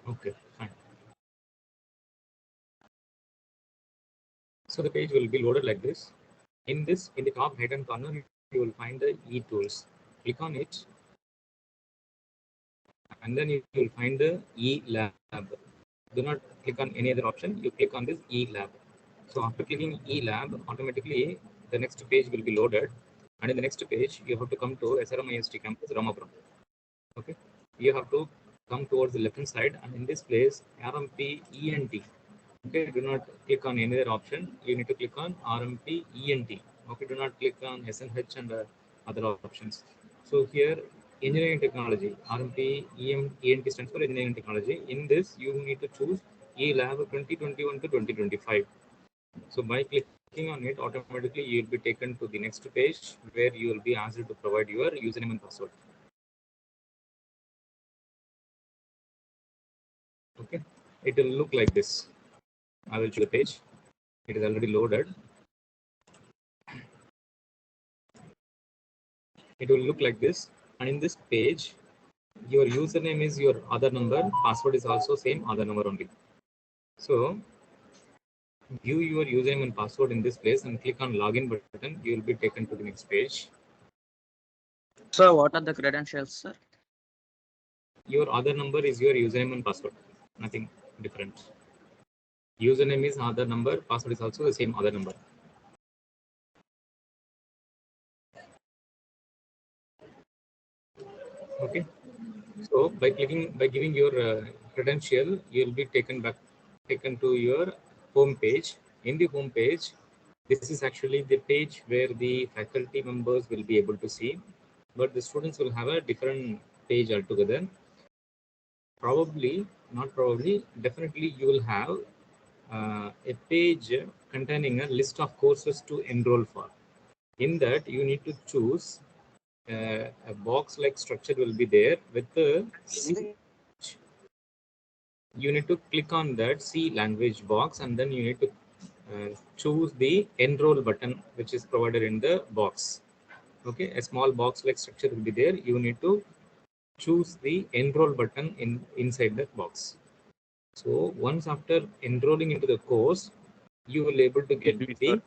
Okay, fine. So the page will be loaded like this. In the top right hand corner, you will find the e-tools. Click on it, and then you will find the e-lab. Do not click on any other option. You click on this e-lab. So after clicking e-lab, automatically the next page will be loaded. And in the next page, you have to come to SRMIST campus Ramapuram. Okay, you have to come towards the left hand side, and in this place RMP ENT. Okay, do not click on any other option. You need to click on RMP ENT. Okay, do not click on SNH and other options. So here, engineering technology, RMP ENT stands for engineering technology. In this, you need to choose E-Lab 2021 to 2025. So by clicking on it, automatically you will be taken to the next page where you will be asked to provide your username and password. Okay, it will look like this. I will show the page. It is already loaded. It will look like this, and in this page your username is your other number, password is also same other number only. So view your username and password in this place and click on login button. You will be taken to the next page. Sir, what are the credentials, sir? Your other number is your username and password, nothing different. Username is other number, password is also the same other number. Okay, so by giving your credential, you will be taken to your home page. In the home page, this is actually the page where the faculty members will be able to see, but the students will have a different page altogether. Probably, not probably, definitely you will have a page containing a list of courses to enroll for. In that, you need to choose a box like structure will be there with the C. You need to click on that C language box, and then you need to choose the enroll button which is provided in the box. Okay, a small box like structure will be there. You need to choose the enroll button inside that box. So once after enrolling into the course, you will able to get the.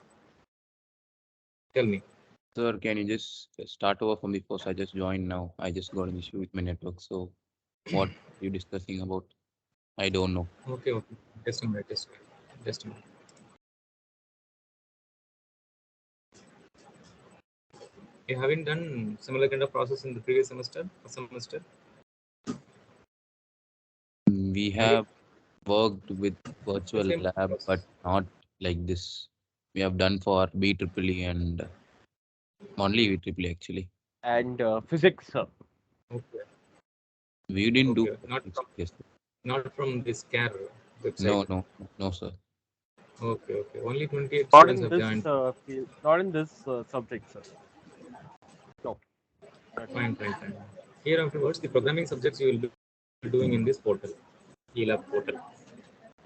Tell me. Sir, can you just start over from the first? I just joined now. I just got an issue with my network. So what are you discussing about? I don't know. Okay, okay. Just a minute. Just a minute. You haven't done similar kind of process in the previous semester? We have worked with virtual Same lab, but process. not like this. We have done for BEEE and only BEEE actually. And physics, sir. Okay. We didn't do Okay. yes. Not from this CARE website. No, sir. Okay, okay. Only 28 Not students in have this joined. field, not in this subject, sir. No. Fine, fine, fine. Here afterwards, the programming subjects you will be doing in this portal, eLab portal.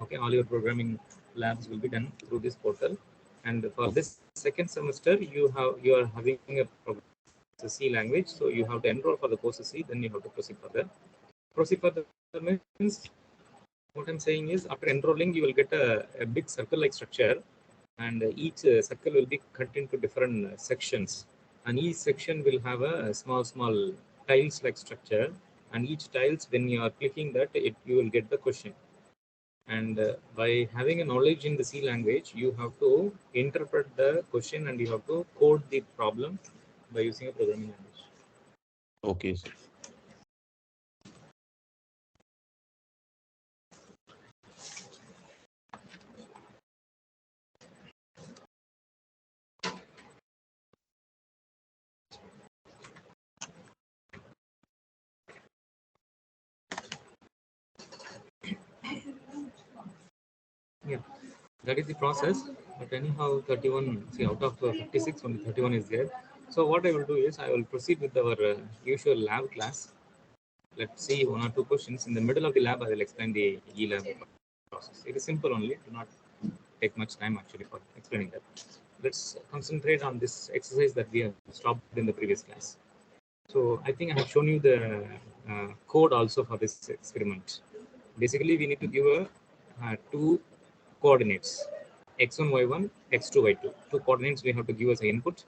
Okay, all your programming labs will be done through this portal. And for this second semester, you are having a C language, so you have to enroll for the course C. Then you have to proceed further. Proceed further means what I'm saying is after enrolling, you will get a big circle-like structure, and each circle will be cut into different sections, and each section will have a small tiles-like structure, and each tiles, when you are clicking that, you will get the question. And by having a knowledge in the C language, you have to interpret the question and you have to code the problem by using a programming language. Okay, sir. Yeah, that is the process. But anyhow, 31, see, out of 56, only 31 is there. So what I will do is I will proceed with our usual lab class. Let's see one or two questions. In the middle of the lab, I will explain the e-lab process. It is simple only. Do not take much time actually for explaining that. Let's concentrate on this exercise that we have stopped in the previous class. So I think I have shown you the code also for this experiment. Basically, we need to give two coordinates, x1, y1, x2, y2. Two coordinates we have to give as an input.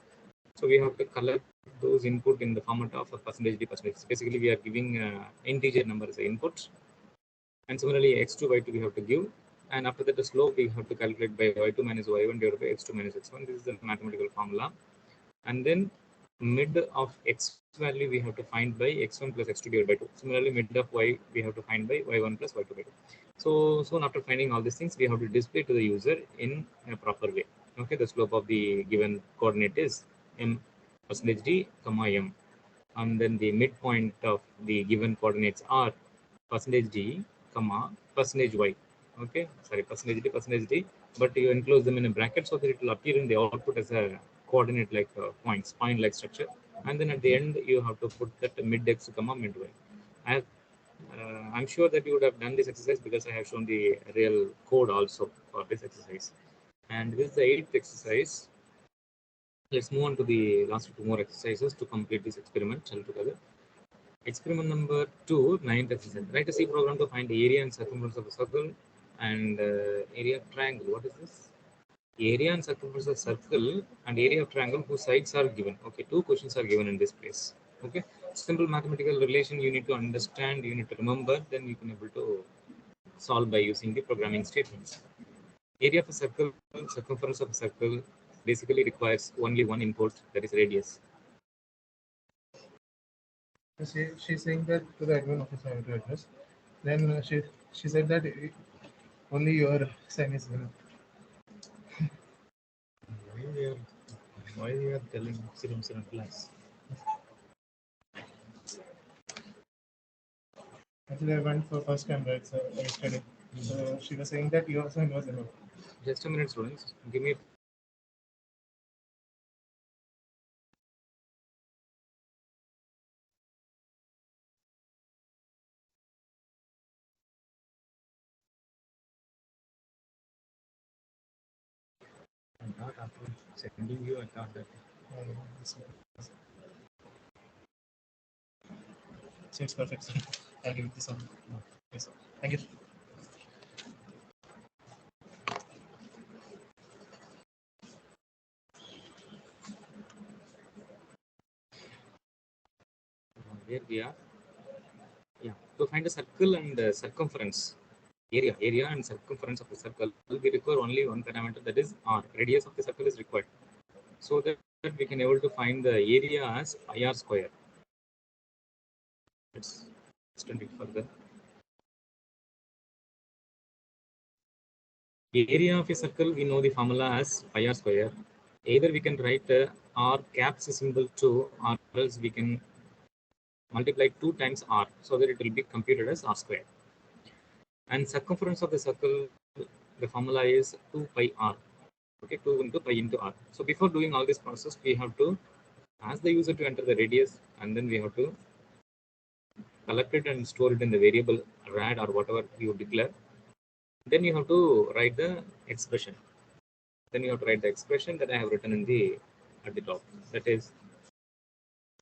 So we have to collect those input in the format of a percentage d percentage. Basically, we are giving integer number as an input. And similarly, x2, y2 we have to give. And after that, the slope we have to calculate by y2 minus y1 divided by x2 minus x1. This is the mathematical formula. And then mid of x value we have to find by x1 plus x2 divided by 2. Similarly, mid of y we have to find by y1 plus y2 by 2. So soon after finding all these things, we have to display to the user in a proper way. Okay, the slope of the given coordinate is m percentage d comma m, and then the midpoint of the given coordinates are percentage d comma percentage y. Okay, sorry, percentage d, but you enclose them in a bracket so that it will appear in the output as a coordinate like points, point like structure. And then at the end you have to put that mid x comma mid y. I'm sure that you would have done this exercise because I have shown the real code also for this exercise. And this is the 8th exercise. Let's move on to the last two more exercises to complete this experiment altogether. Experiment number 2, 9th exercise. Write a C program to find the area and circumference of a circle and area of triangle. What is this? Area and circumference of circle and area of triangle whose sides are given. Okay, two questions are given in this place. Okay, simple mathematical relation you need to understand, you need to remember, then you can able to solve by using the programming statements. Area of a circle, circumference of a circle basically requires only one input, that is radius. She's saying that to the admin office I have to address. Then she said that only your sign is valid. Why we are telling serum class? Actually, I went for first time right, so yesterday. So she was saying that your sign was enough. Just a minute, students. Give me. I'm not after sending you. I thought that. So it's perfect. Sir. I'll give it this one. Yes, sir. Thank you. Where we are. Yeah. To find a circle and circumference. Area and circumference of the circle, we require only one parameter, that is r. Radius of the circle is required, so that we can able to find the area as pi r square. Let's extend it further. The area of a circle, we know the formula as pi r square. Either we can write r caps symbol to, or else we can multiply 2 times r, so that it will be computed as r square. And circumference of the circle, the formula is 2 pi r. Okay, 2 into pi into r. So before doing all this process, we have to ask the user to enter the radius, and then we have to collect it and store it in the variable rad or whatever you declare. Then you have to write the expression. Then you have to write the expression that I have written in the at the top. That is,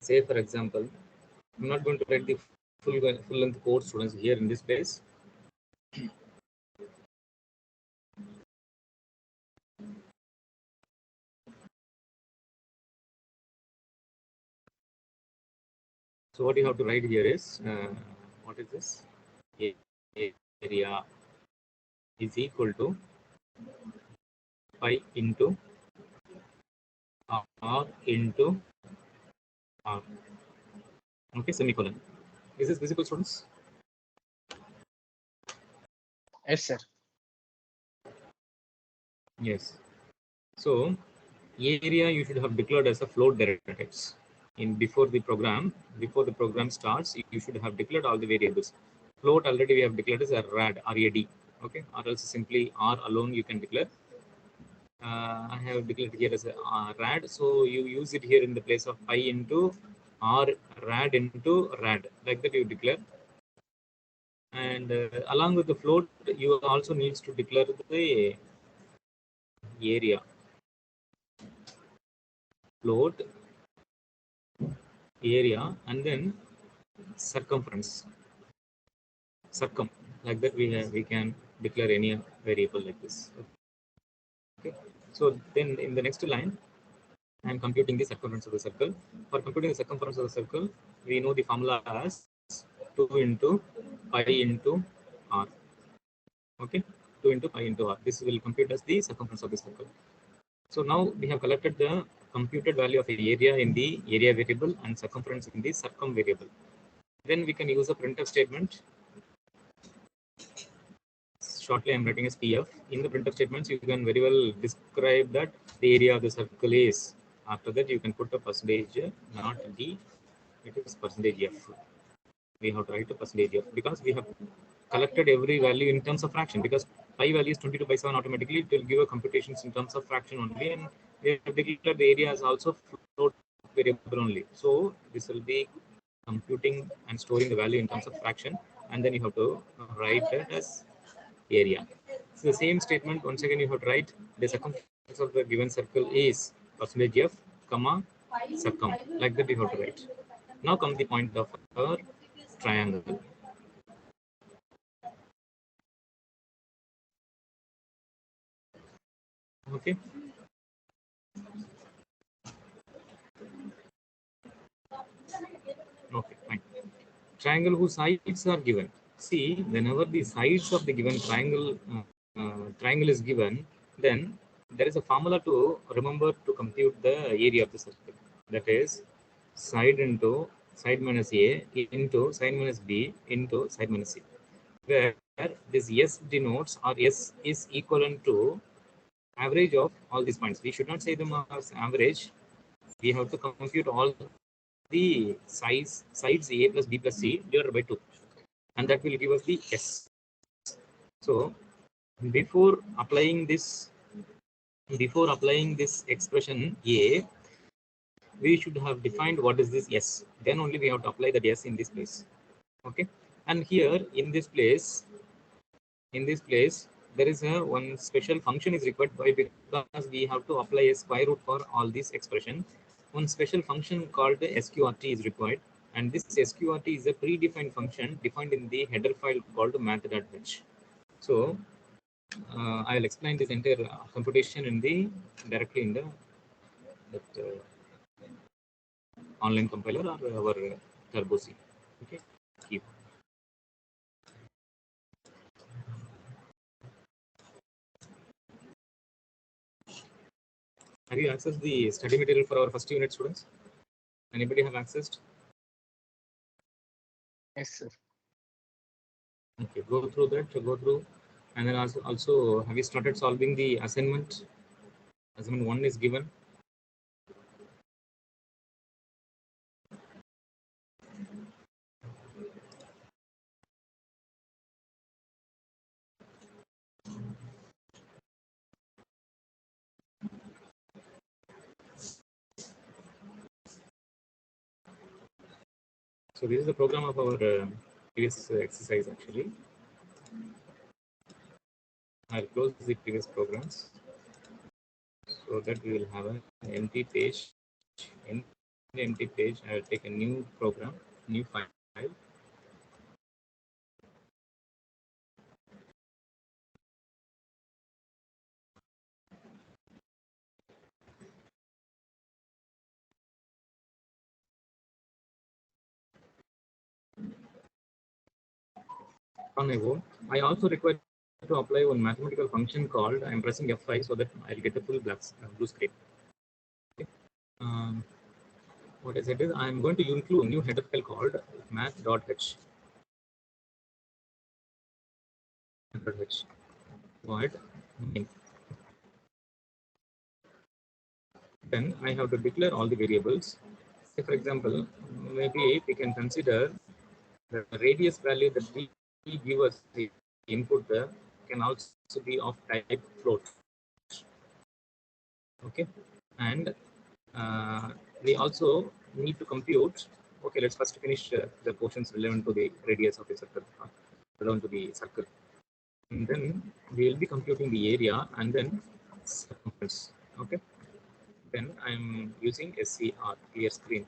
say for example, I'm not going to write the full length code, students, here in this place. So what you have to write here is, what is this? Area is equal to pi into r into r. Okay, semicolon. Is this visible, students? Yes, sir. Yes. So area you should have declared as a float directives. Before the program starts, you should have declared all the variables. Float already we have declared as a rad, RAD. Okay, or else simply r alone you can declare. I have declared here as a rad, so you use it here in the place of pi into r rad into rad, like that you declare. And along with the float, you also needs to declare the area. Float, area, and then circumference. Circum. Like that, we can declare any variable like this. Okay. So then in the next line, I am computing the circumference of the circle. For computing the circumference of the circle, we know the formula as 2 into pi into r. Okay, 2 into pi into r. This will compute as the circumference of the circle. So now we have collected the computed value of the area in the area variable and circumference in the circum variable. Then we can use a printf statement. Shortly, I'm writing as PF. In the printf statements, you can very well describe that the area of the circle is. After that, you can put a percentage, not D, it is percentage F. We have to write a percentage F because we have collected every value in terms of fraction, because pi value is 22 by 7 automatically. It will give a computations in terms of fraction only, and we have declared the area is also float variable only. So this will be computing and storing the value in terms of fraction, and then you have to write that as area. So the same statement, once again, you have to write the circumference of the given circle is percentage F, comma, circum. Like that, you have to write. Now comes the point of our triangle. Okay. Okay, fine. Triangle whose sides are given. See, whenever the sides of the given triangle is given, then there is a formula to remember to compute the area of the circle. That is side into side minus A into side minus B into side minus C, where this S denotes, or S is equivalent to average of all these points. We should not say them as average. We have to compute all the sides A plus B plus C divided by 2, and that will give us the S. So before applying this expression A, we should have defined what is this S. Then only we have to apply that S in this place. Okay, and here in this place, there is a one special function is required by, because we have to apply a square root for all these expression. One special function called sqrt is required, and this sqrt is a predefined function defined in the header file called math.h. So I'll explain this entire computation in the directly in the online compiler or our turbo C. Okay, keep. Have you accessed the study material for our first unit, students? Anybody have accessed? Yes, sir. Okay, go through, and then also have you started solving the assignment? Assignment 1 is given. So this is the program of our previous exercise actually. I'll close the previous programs so that we will have an empty page. In the empty page, I will take a new program, new file. On my own, I also require to apply one mathematical function called, I'm pressing F5 so that I'll get the full blue screen. Okay. What I said is I'm going to include a new header file called math.h. Void name. Then I have to declare all the variables. Say for example, maybe we can consider the radius value that we give us the input can also be of type float. Okay, and we also need to compute. Okay, let's first finish the portions relevant to the radius of the circle, relevant to the circle, and then we will be computing the area and then circumference. Okay, then I'm using SCR, clear screen.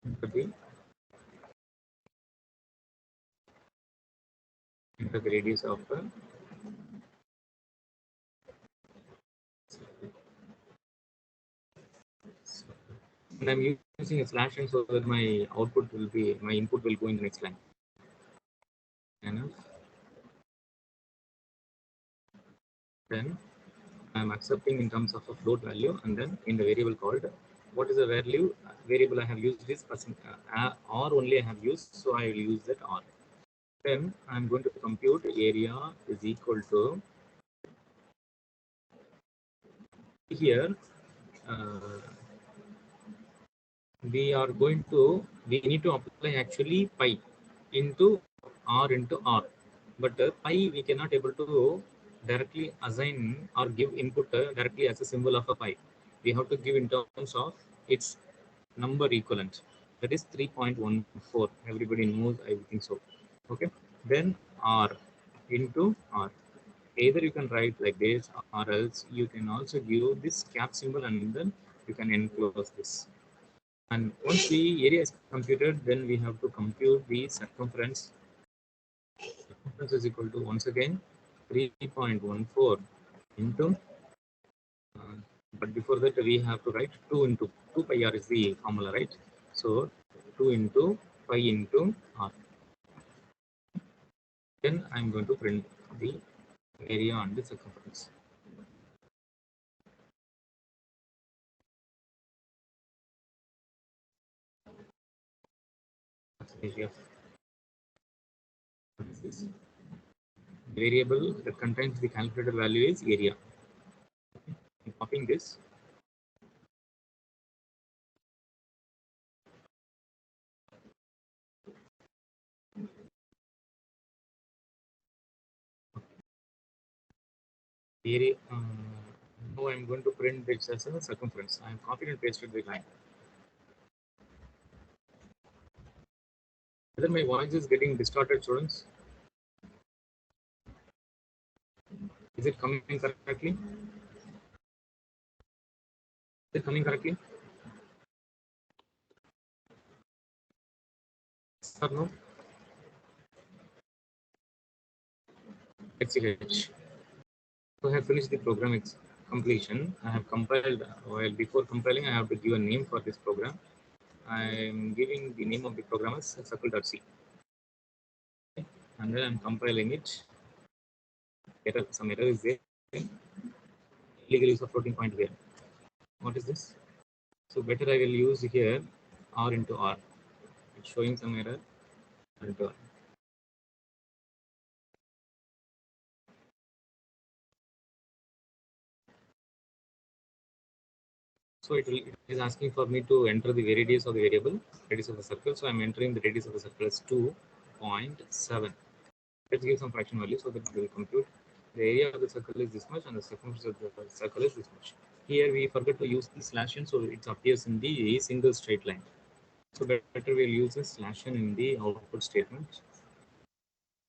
enter the radius of the and I'm using a slash n so that my output will be, my input will go in the next line. Enough. Then I'm accepting in terms of a float value, and then in the variable called, what is the value variable I have used is percent r only I have used, so I will use that r. Then I'm going to compute area is equal to here. We need to apply actually pi into r into r, but pi we cannot able to directly assign or give input directly as a symbol of a pi. We have to give in terms of its number equivalent, that is 3.14. Everybody knows, I think so. Okay, then r into r, either you can write like this, or else you can also give this cap symbol and then you can enclose this. And once the area is computed, then we have to compute the circumference. Circumference is equal to, once again, 3.14 into, but before that we have to write 2 into 2 pi r is the formula, right? So 2 into pi into r. Then I'm going to print the area and the circumference. Area. This variable that contains the calculated value is area. I'm copying this. Area. Now I'm going to print this as a circumference. I have copied and pasted the line. Whether my voice is getting distorted, students? Is it coming correctly? Is it coming correctly? Yes or no? HCH. So I have finished the program completion. I have compiled. While before compiling, I have to give a name for this program. I am giving the name of the program as circle.c. And then I'm compiling it. Some error is there. Illegal use of floating point here. What is this? So better I will use here r into r. It's showing some error. R into r. So it is asking for me to enter the radius of the variable, radius of the circle. So I'm entering the radius of the circle as 2.7. Let's give some fraction value so that we will compute. The area of the circle is this much and the circumference of the circle is this much. Here we forget to use the slash n, so it appears in the single straight line. So better we'll use a slash n in the output statement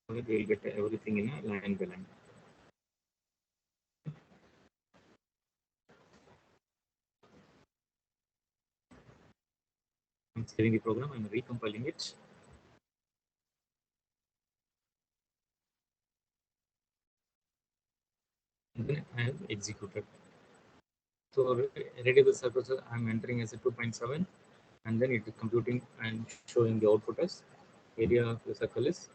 so that we'll get everything in a line by line. I'm saving the program, I'm recompiling it. And then I have executed. So radius of the circle I'm entering as a 2.7, and then it is computing and showing the output as area of the circle is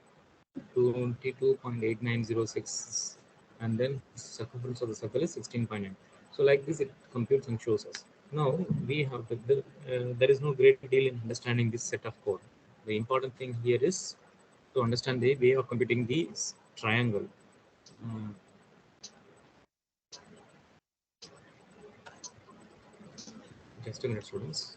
22.8906, and then circumference of the circle is 16.9. So like this it computes and shows us. Now we have there is no great deal in understanding this set of code. The important thing here is to understand the way of computing the triangle. Just a minute, students.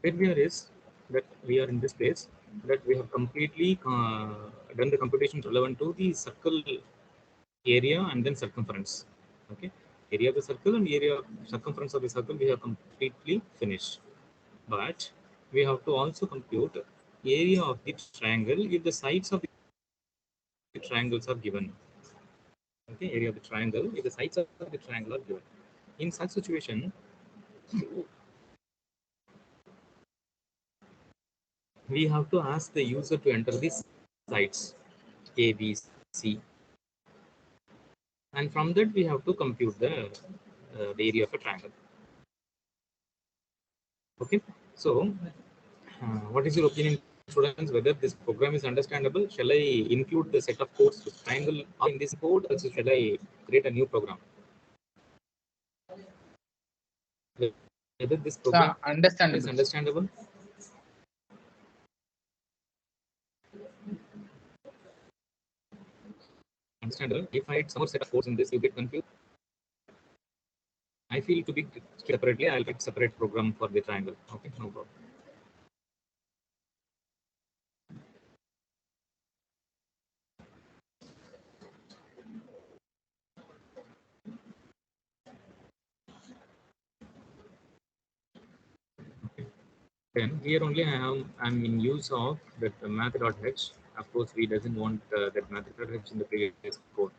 Where we are is that we are in this place that we have completely done the computation relevant to the circle area and then circumference. Okay, area of the circle and area circumference of the circle we have completely finished. But we have to also compute area of the triangle if the sides of the triangles are given. Okay, area of the triangle if the sides of the triangle are given. In such situation, we have to ask the user to enter the sides A, B, C, and from that we have to compute the area of a triangle. Okay, so what is your opinion, students, whether this program is understandable? Shall I include the set of codes with triangle in this code, or shall I create a new program? Whether this program is Understandable. understandable? Understandable. If I had some more set of codes in this, you get confused. I feel to be separately, I'll write separate program for the triangle. Okay, no problem. Then here only I'm in use of that math.h. Of course, we doesn't want that math.h in the previous code.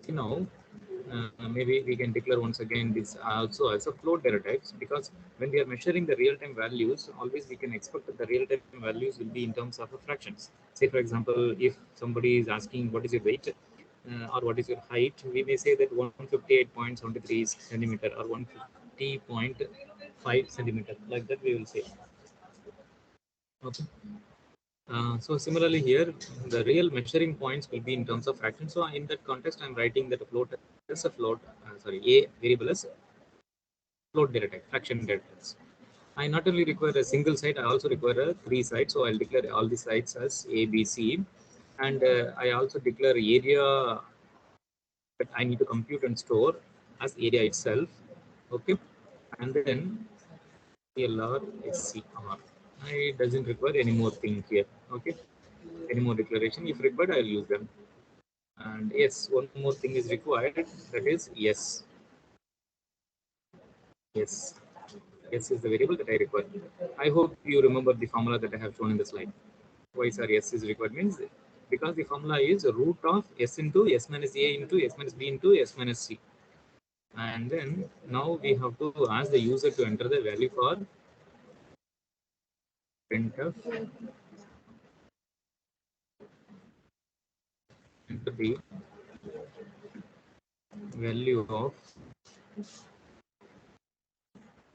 Now, maybe we can declare once again this also as a float data types, because when we are measuring the real-time values, always we can expect that the real-time values will be in terms of fractions. Say, for example, if somebody is asking what is your weight or what is your height, we may say that 158.73 centimeter or 150.5 centimeter. Like that, we will say. Okay. So similarly here, the real measuring points will be in terms of fraction. So in that context, I'm writing that a float is a float, a variable is float data type, fraction data types. I not only require a single site, I also require a 3 sites. So I'll declare all the sites as A, B, C. And I also declare area that I need to compute and store as area itself. Okay. And then LR, SCR. I doesn't require any more thing here. Okay. Any more declaration. If required, I'll use them. And yes, one more thing is required, that is yes. Yes. Yes is the variable that I require. I hope you remember the formula that I have shown in the slide. Why sir yes is required means because the formula is root of s into s minus a into s minus b into s minus c. And then now we have to ask the user to enter the value for printf. Enter the value of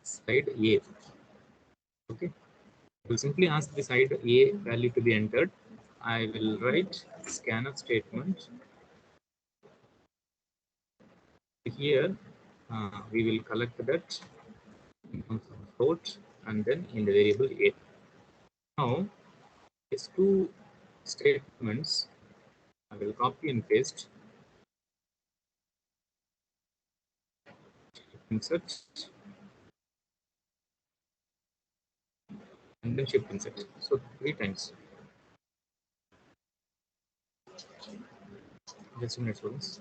side A. Okay. We'll simply ask the side A value to be entered. I will write scanf statement. Here we will collect that in terms of float and then in the variable A. Now, these two statements I will copy and paste. Insert and then shift insert. So 3 times. Just a minute, students.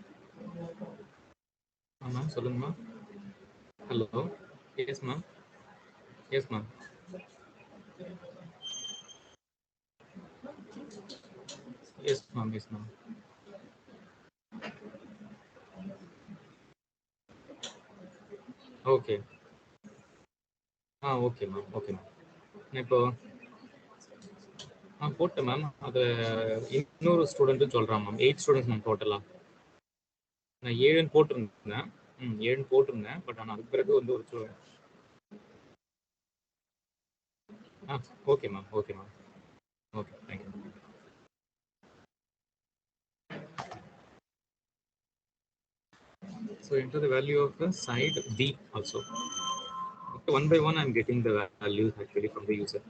Ma'am, சொல்லுங்க ma'am. Hello. Yes, ma'am. Yes, ma'am. Yes, ma'am. Yes, ma'am. Okay. Okay ma'am. Okay ma'am. நான் இப்போ போட்டேன் ma'am. அது இன்னொரு ஸ்டூடெண்ட்னு சொல்றான் ma'am. 8 students ma'am டோட்டலா. நான் 7ன்னு போட்டிருந்தேன். 7ன்னு போட்டிருந்தேன். பட் ஆனா அதுக்கு பிறகு வந்து ஒரு okay ma'am. Okay ma'am. Okay. Thank you. So enter the value of the side B also. Okay, one by one I'm getting the values actually from the user.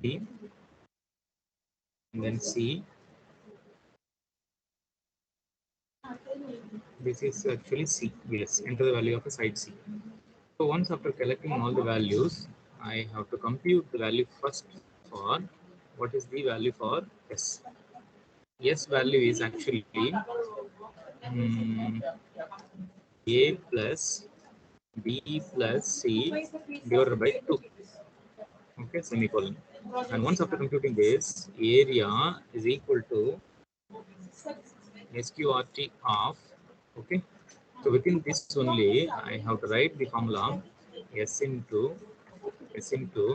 B, and then C. This is actually C. Yes, enter the value of the side C. So once after collecting all the values, I have to compute the value first for what is the value for S. S value is actually A plus B plus C divided by 2. Okay, semicolon. And once after computing this, area is equal to SQRT of, okay. So within this only, I have to write the formula S into S into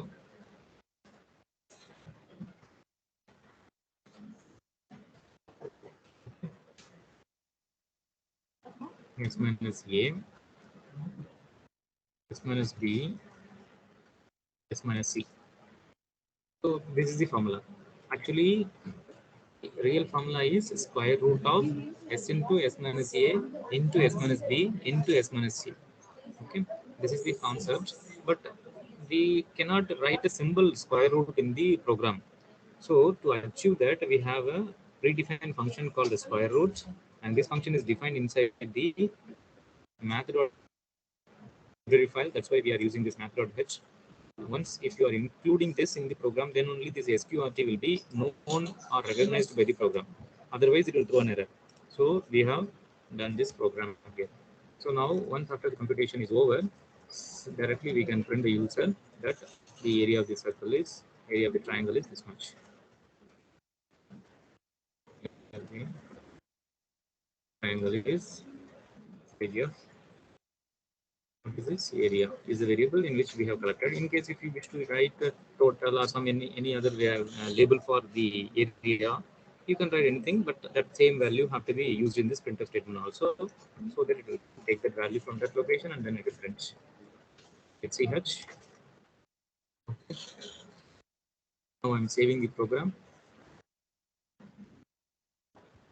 S minus A, S minus B, S minus C. So this is the formula. Actually, real formula is square root of S into S minus A into S minus B into S minus C. Okay, this is the concept, but we cannot write a simple square root in the program. So to achieve that, we have a predefined function called the square root, and this function is defined inside the math.library file. That's why we are using this math.h. Once if you are including this in the program, then only this SQRT will be known or recognized by the program. Otherwise, it will throw an error. So we have done this program here. So now, once after the computation is over, directly we can print the user that the area of the circle is, area of the triangle is this much. Okay. Triangle is area. What is this? Area is a variable in which we have collected. In case if you wish to write a total or some any other label for the area, you can write anything, but that same value have to be used in this printf statement also, so that it will take that value from that location and then it will print. Let's see ch. Now I'm saving the program.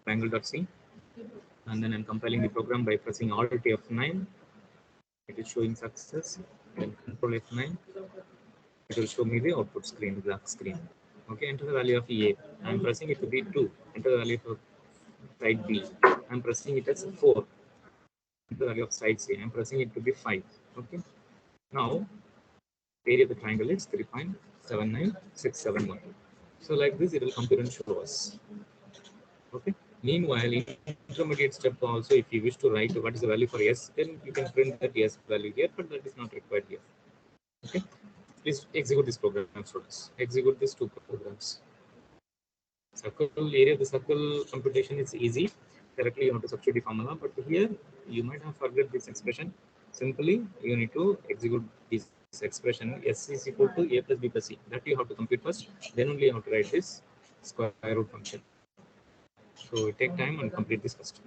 Triangle.c, and then I'm compiling the program by pressing Alt F9. It is showing success. Then Control F9. It will show me the output screen, black screen. Okay, enter the value of A. I'm pressing it to be 2. Enter the value of side B. I'm pressing it as 4. Enter the value of side C. I'm pressing it to be 5. Okay. Now, area of the triangle is 3.79671. So like this, it will compute and show us. Okay. Meanwhile, in intermediate step also, if you wish to write what is the value for S, then you can print that S value here, but that is not required here. Okay. Please execute this program, students. Execute these two programs. Circle area of the circle computation is easy. Directly you have to substitute the formula, but here you might have forget this expression. Simply you need to execute this expression S is equal to A plus B plus C. That you have to compute first. Then only you have to write this square root function. So take time and complete this first.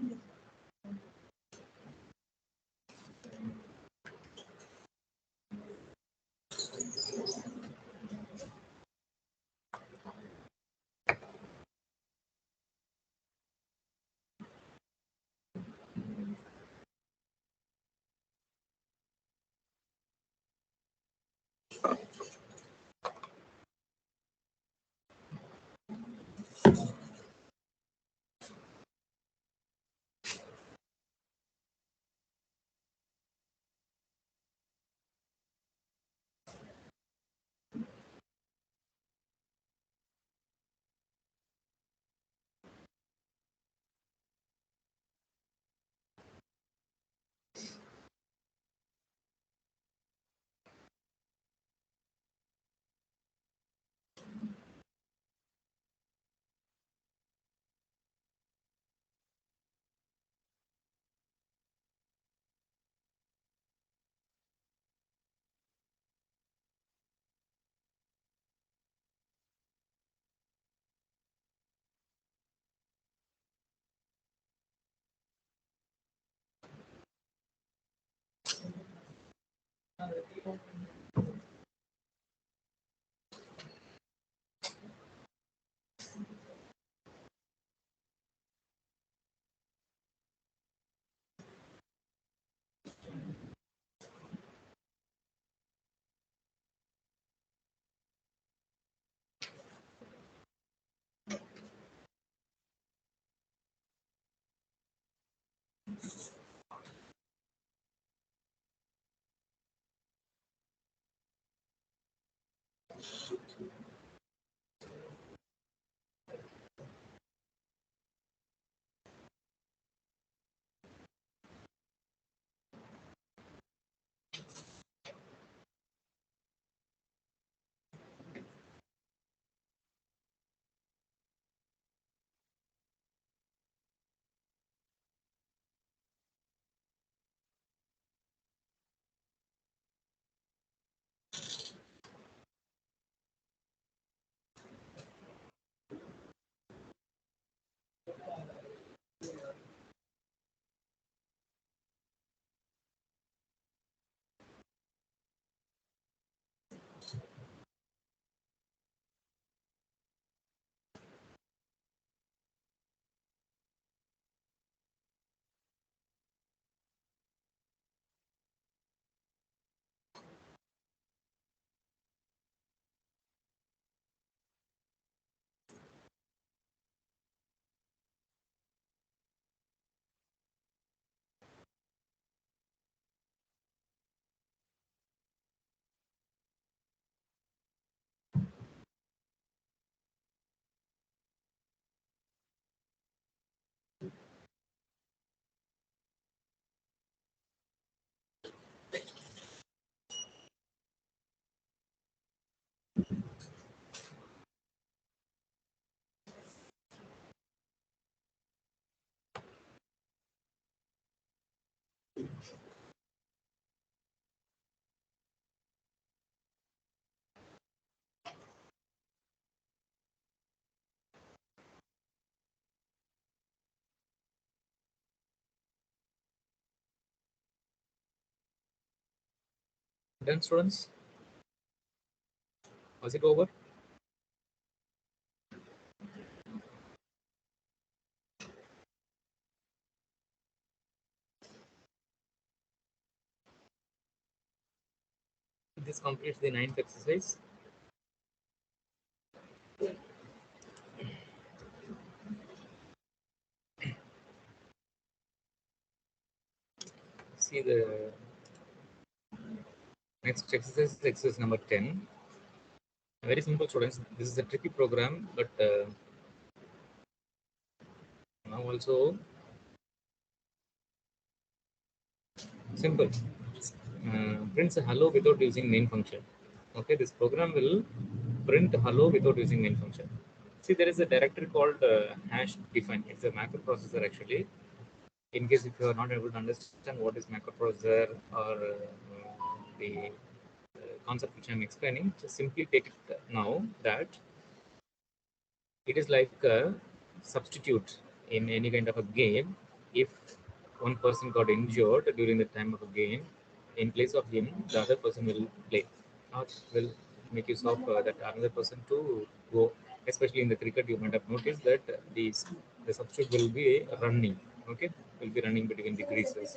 Done, students? Was it over? This completes the 9th exercise. See the next exercise, exercise number 10. Very simple, students. This is a tricky program, but now also simple. Prints hello without using main function. Okay, this program will print hello without using main function. See, there is a directory called hash define. It's a macro processor actually. In case if you are not able to understand what is macro processor or the concept which I'm explaining, just simply take it now that it is like a substitute in any kind of a game. If one person got injured during the time of a game, in place of him, the other person will play, or will make use of that another person to go. Especially in the cricket, you might have noticed that the substitute will be running. Okay, will be running between the creases.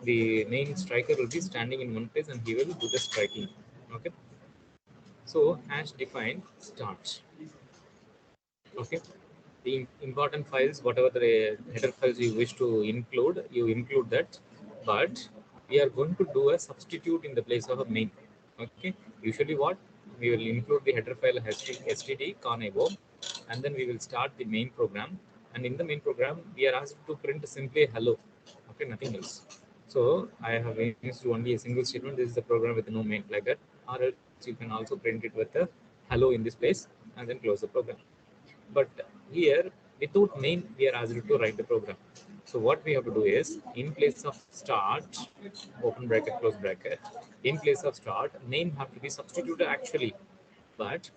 The main striker will be standing in one place and he will do the striking. Okay, so hash define start. Okay, the important files, whatever the header files you wish to include, you include that, but we are going to do a substitute in the place of a main. Okay, usually what we will include the header file std conavo, and then we will start the main program, and in the main program we are asked to print simply hello. Okay, nothing else. So I have used only a single statement. This is a program with no main, like that, or else you can also print it with a hello in this place and then close the program. But here, without main, we are asked to write the program. So what we have to do is, in place of start, open bracket, close bracket, in place of start, main have to be substituted actually. But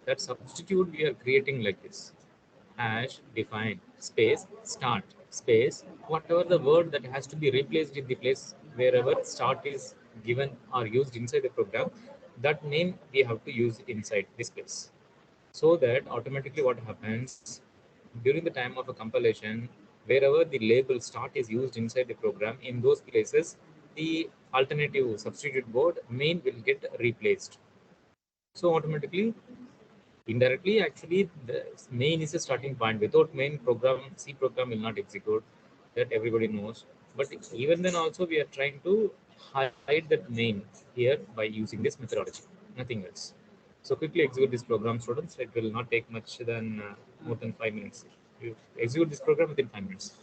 that substitute we are creating like this. Hash define space start space whatever the word that has to be replaced in the place wherever start is given or used inside the program, that name we have to use inside this place, so that automatically what happens during the time of a compilation, wherever the label start is used inside the program, in those places the alternative substitute word main will get replaced. So automatically, indirectly, actually the main is a starting point. Without main, program C program will not execute, that everybody knows. But even then also we are trying to hide that name here by using this methodology, nothing else. So quickly execute this program, students. It will not take much than more than 5 minutes. You execute this program within 5 minutes.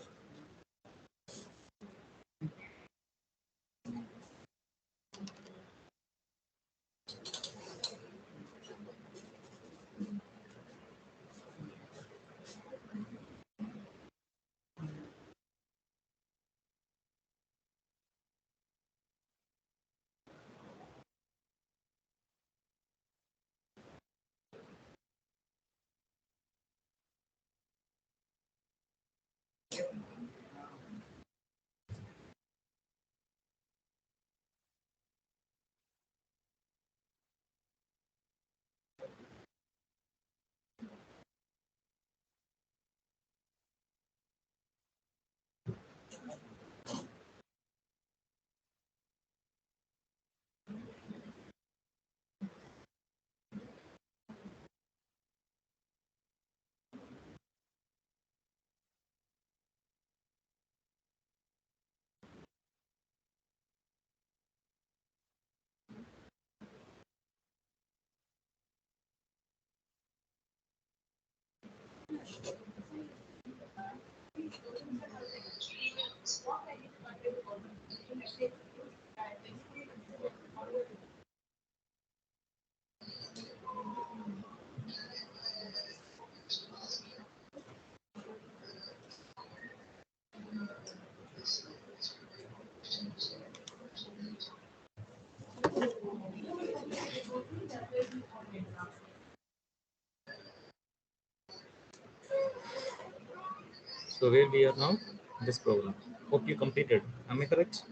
So where we are now, this program. Hope you completed. Am I correct?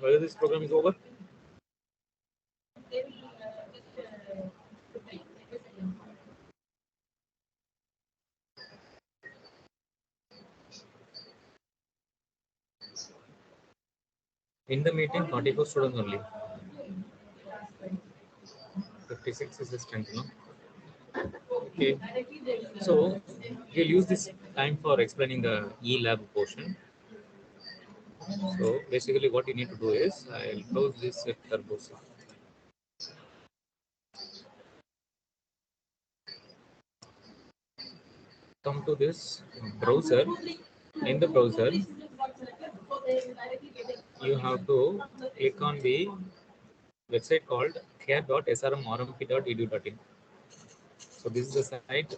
Whether this program is over? In the meeting, 44 students only. 56 is the strength, no? Okay. So we'll use this time for explaining the E-lab portion. So basically what you need to do is, I'll close this turbo. Come to this browser. In the browser, you have to click on the website called care.srmrmp.edu.in. So this is the site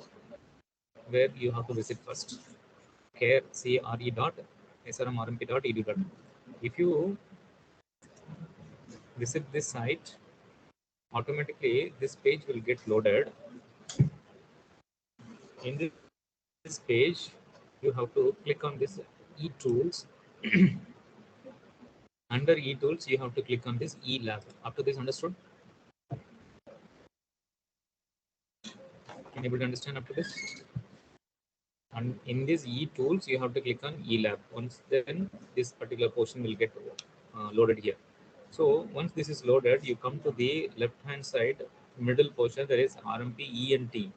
where you have to visit first. care.srmrmp.edu.in. If you visit this site, automatically this page will get loaded. In this page, you have to click on this e-tools. Under e-tools, you have to click on this e-lab. Up to this, understood? Can anybody understand up to this? And in this e-tools, you have to click on e-lab. Once then, this particular portion will get loaded here. So once this is loaded, you come to the left-hand side, middle portion. There is RMP ENT,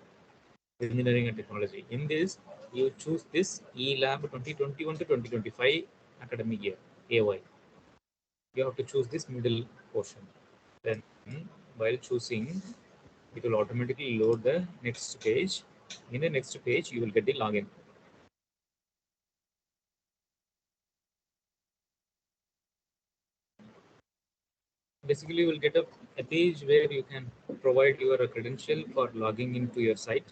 Engineering and Technology. In this, you choose this e-lab 2021 to 2025 academic year, AY. You have to choose this middle portion. Then, while choosing, it will automatically load the next page. In the next page, you will get the login. Basically, you will get a page where you can provide your credential for logging into your site,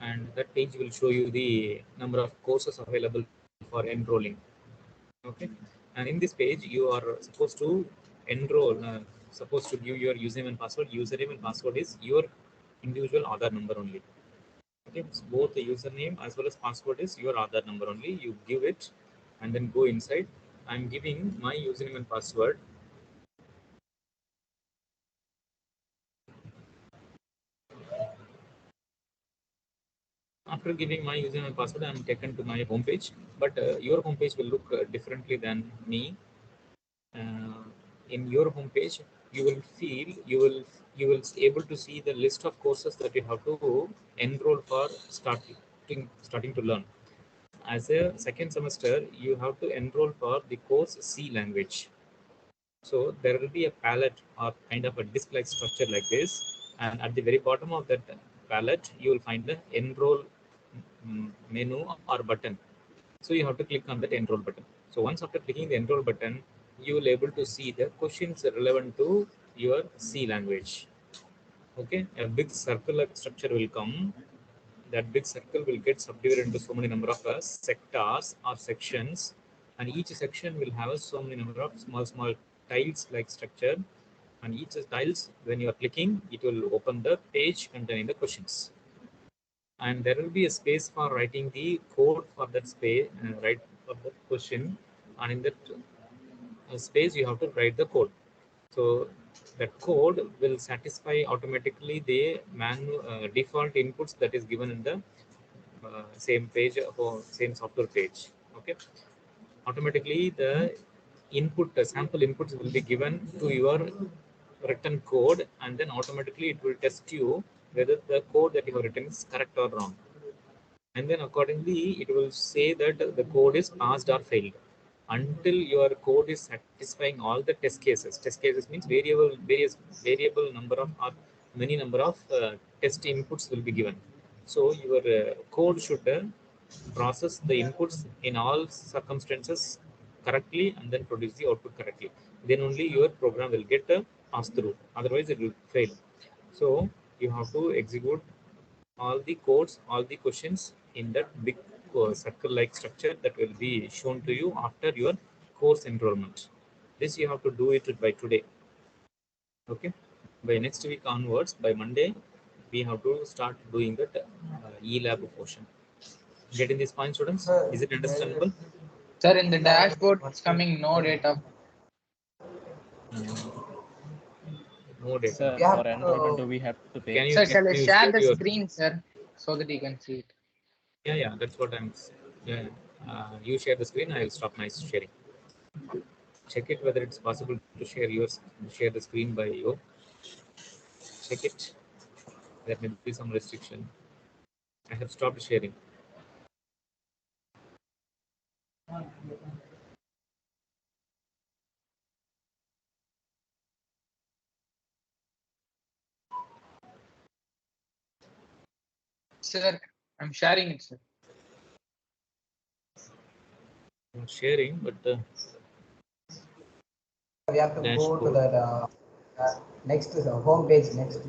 and that page will show you the number of courses available for enrolling. Okay, and in this page, you are supposed to enroll, supposed to give your username and password. Username and password is your individual Aadhaar number only. Okay, so both the username as well as password is your Aadhaar number only. You give it and then go inside. I'm giving my username and password. after giving my username and password, I'm taken to my homepage. But your homepage will look differently than me. In your homepage, you will feel you will able to see the list of courses that you have to enroll for starting to learn. As a second semester, you have to enroll for the course C language. So there will be a palette or kind of a disk-like structure like this, and at the very bottom of that palette, you will find the enroll menu or button. So you have to click on that enroll button. So once after clicking the enroll button, you will able to see the questions relevant to your C language. Okay, a big circular structure will come. That big circle will get subdivided into so many number of sectors or sections, and each section will have so many number of small tiles like structure, and each tiles, when you are clicking, it will open the page containing the questions, and there will be a space for writing the code for that space, right, for that question, and in that space you have to write the code. So that code will satisfy automatically the default inputs that is given in the same page or same software page. Okay, automatically the sample inputs will be given to your written code, and then automatically it will test you whether the code that you have written is correct or wrong, and then accordingly it will say that the code is passed or failed until your code is satisfying all the test cases. Test cases means variable number of or many number of test inputs will be given. So your code should process the inputs in all circumstances correctly and then produce the output correctly. Then only your program will get passed through, otherwise it will fail. So you have to execute all the codes, all the questions in that big circle-like structure that will be shown to you after your course enrollment. This you have to do it by today. Okay. By next week onwards, by Monday, we have to start doing that e-lab portion. Getting this point, students? Is it understandable? Sir, in the dashboard, it's coming no data. No data. Sir, We have for enrollment, do we have to pay? Can you, Sir, can shall I you share the your? screen, sir, so that you can see it? Yeah, that's what I'm. Yeah, you share the screen. I will stop my sharing. Check it whether it's possible to share the screen by you. Check it. There may be some restriction. I have stopped sharing. Sir, I'm sharing it, sir. I'm sharing, but We have to go to dashboard. that next home page next.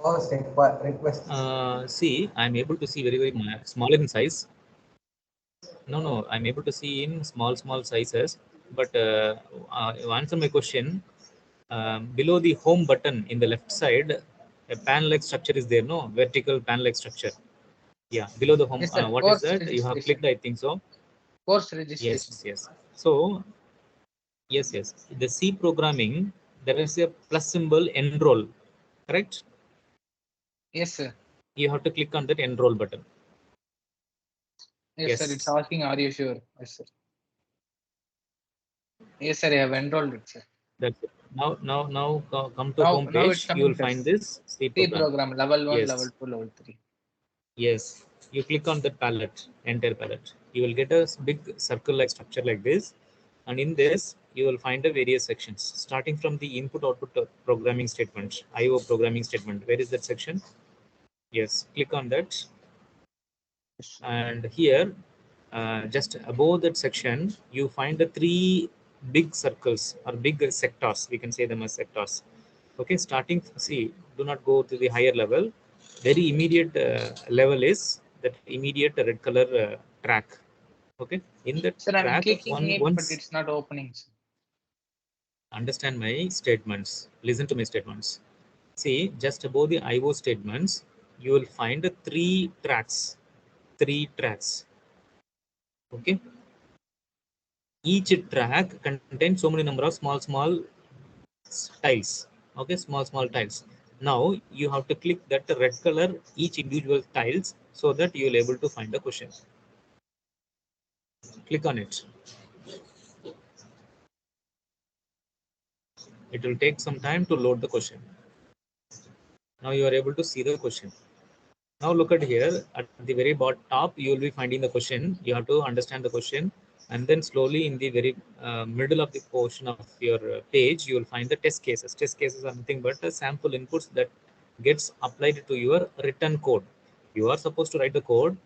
First request. See, I'm able to see very small in size. No, I'm able to see in small sizes. But answer my question. Below the home button in the left side, a pan-like structure is there. No, vertical pan-like structure. Yeah, below the home. Yes, sir. What is Course that? You have registration. clicked, I think so. Course registration. Yes. So yes. The C programming, there is a plus symbol enroll, correct? Yes, sir. You have to click on that enroll button. Yes, sir. It's asking, are you sure? Yes, sir. Yes, sir. I have enrolled it, sir. That's it. Now come to Now home it's page. You coming, will sir. find this C C program. program, level 1, Yes. level 2, level 3. Yes. You click on that palette, entire palette. You will get a big circle-like structure like this, and in this you will find the various sections, starting from the input-output programming statement, I/O programming statement. Where is that section? Yes. Click on that, and here, just above that section, you find the three big circles or big sectors. We can say them as sectors. Okay, starting, see, do not go to the higher level. Very immediate level is that immediate red color track. Okay, in that Sir, I'm track, clicking it, but once it's not opening, sir. understand my statements, listen to my statements. See, just above the IO statements, you will find three tracks. Okay, each track contains so many number of small tiles. Okay, small tiles. Now you have to click that red color each individual tiles so that you will able to find the question. Click on it. It will take some time to load the question. Now you are able to see the question. Now look at here at the very bottom top, you will be finding the question. You have to understand the question, and then slowly in the very middle of the portion of your page, you will find the test cases. Test cases are nothing but sample inputs that gets applied to your written code. You are supposed to write the code.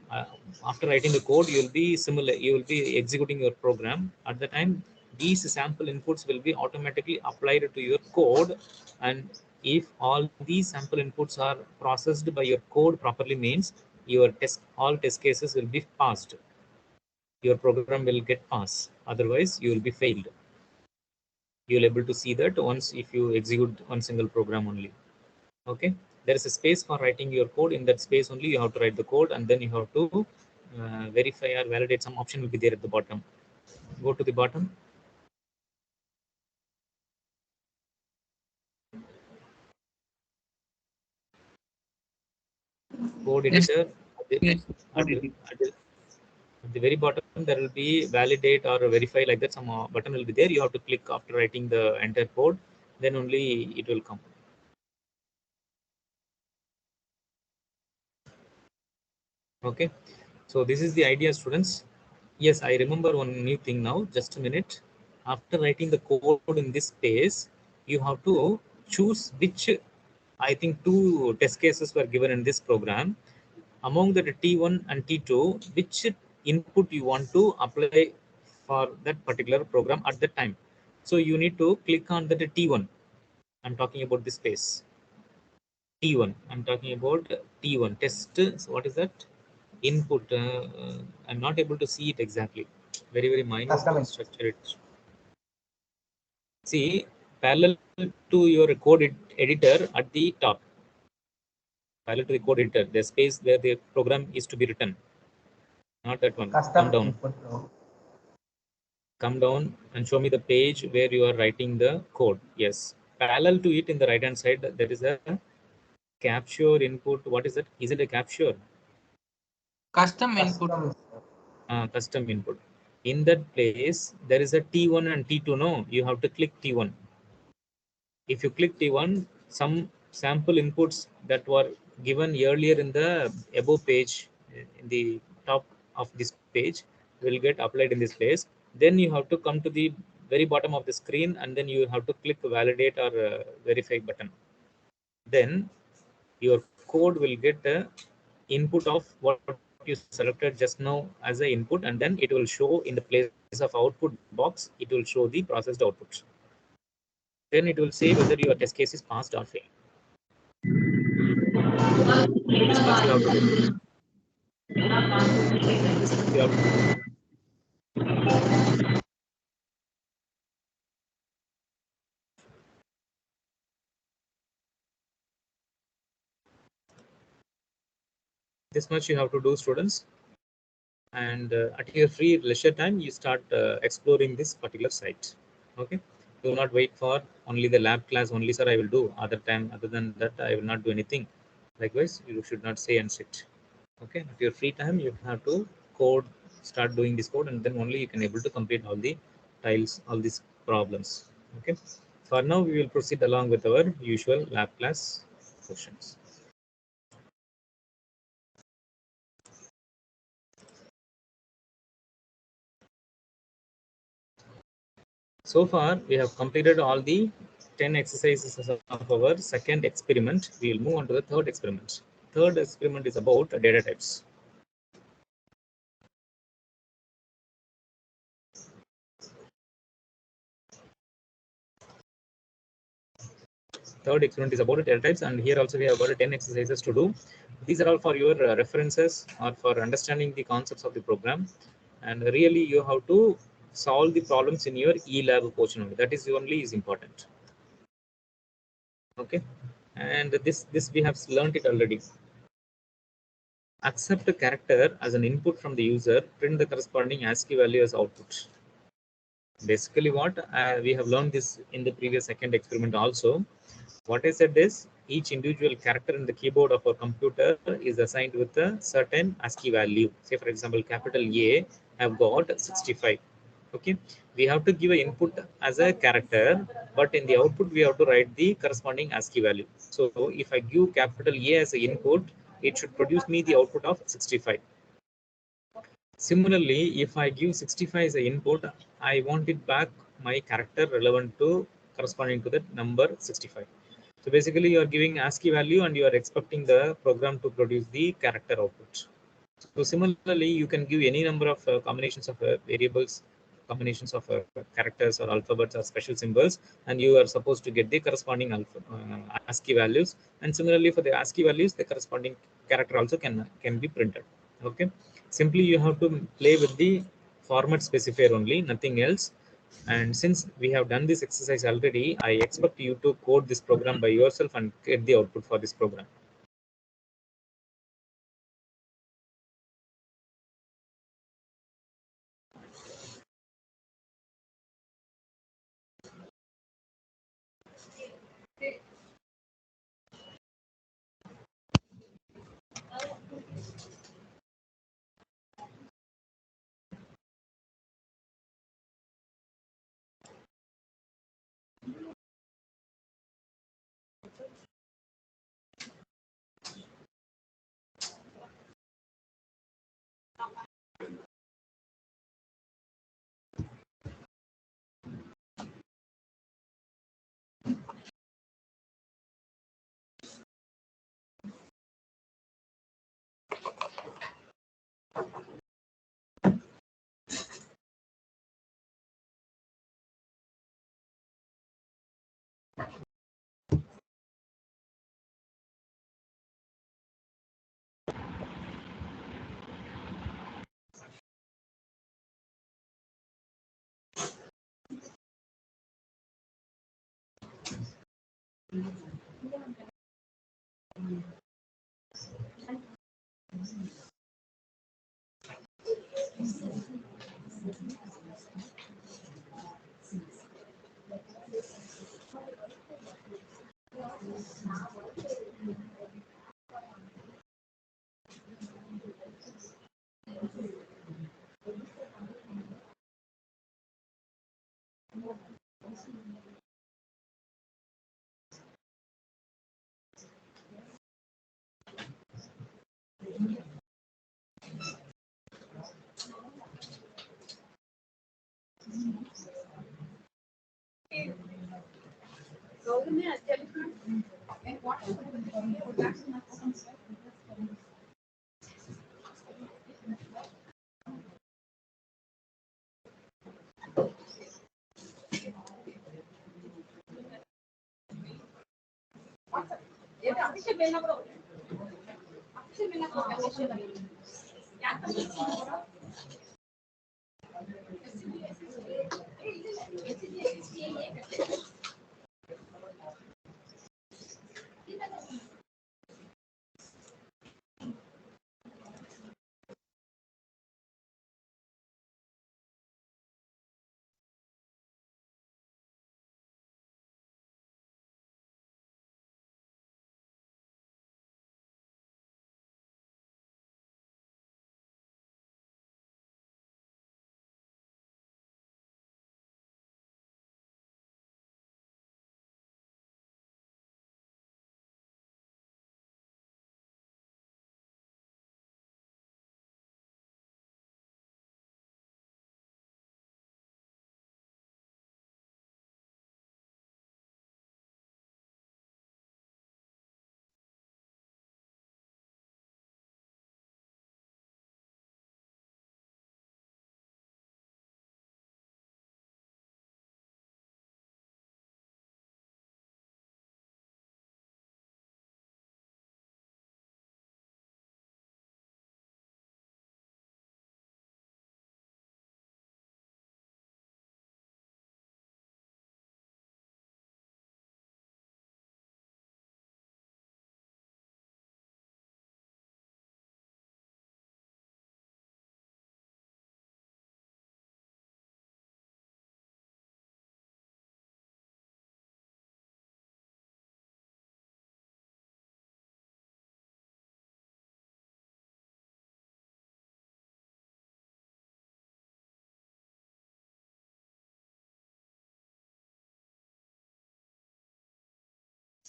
uh, After writing the code, you will be executing your program. At the time, these sample inputs will be automatically applied to your code, and if all these sample inputs are processed by your code properly, means your all test cases will be passed. Your program will get pass. Otherwise, you will be failed. You will able to see that once if you execute one single program only. Okay, there is a space for writing your code. In that space only you have to write the code, and then you have to verify or validate. Some option will be there at the bottom. Go to the bottom. Code Yes, editor. At the, yes. at the, at the, at the very bottom there will be validate or verify, like that. Some button will be there. You have to click after writing the entire code, then only it will come. Okay, so this is the idea, students. Yes, I remember one new thing now. Just a minute. After writing the code in this space, you have to choose which, I think two test cases were given in this program. Among the T1 and T2, which input you want to apply for that particular program at that time. So you need to click on the T1. I'm talking about this space. T1. I'm talking about T1 test. So what is that? Input. I'm not able to see it exactly. Very minute Custom input. structure it. See, parallel to your code editor at the top. Parallel to the code editor, the space where the program is to be written. Not that one. Custom Come down. input row. Come down and show me the page where you are writing the code. Yes. Parallel to it in the right hand side, there is a capture input. What is that? Is it a capture? Custom input. Custom input. In that place, there is a T1 and T2. No, you have to click T1. If you click T1, some sample inputs that were given earlier in the above page, in the top of this page, will get applied in this place. Then you have to come to the very bottom of the screen, and then you have to click validate or verify button. Then your code will get a input of what you selected just now as an input, and then it will show in the place of output box, it will show the processed output. Then it will say whether your test case is passed or failed. This much you have to do. This much you have to do. This much you have to do, students. And at your free leisure time, you start exploring this particular site. Okay, do not wait for only the lab class only, sir, I will do. Other than that, I will not do anything. Likewise, you should not say and sit. Okay, at your free time, you have to code, start doing this code, and then only you can able to complete all the tiles, all these problems. Okay, for now we will proceed along with our usual lab class questions. So far, we have completed all the 10 exercises of our second experiment. We will move on to the third experiment. Third experiment is about data types. Third experiment is about data types, and here also we have got 10 exercises to do. These are all for your references or for understanding the concepts of the program. And really, you have to solve the problems in your e-lab portion only. That is only is important. Okay, and this we have learned it already. Accept a character as an input from the user, print the corresponding ASCII value as output. Basically what we have learned this in the previous second experiment also. What I said is each individual character in the keyboard of a computer is assigned with a certain ASCII value. Say for example, capital A have got 65. Okay, we have to give an input as a character, but in the output we have to write the corresponding ASCII value. So if I give capital A as an input, it should produce me the output of 65. Similarly, if I give 65 as an input, I want it back my character relevant to corresponding to that number 65. So basically you are giving ASCII value and you are expecting the program to produce the character output. So similarly, you can give any number of combinations of variables, combinations of characters or alphabets or special symbols, and you are supposed to get the corresponding ASCII values. And similarly, for the ASCII values, the corresponding character also can be printed. Okay, simply you have to play with the format specifier only, nothing else. And since we have done this exercise already, I expect you to code this program by yourself and get the output for this program.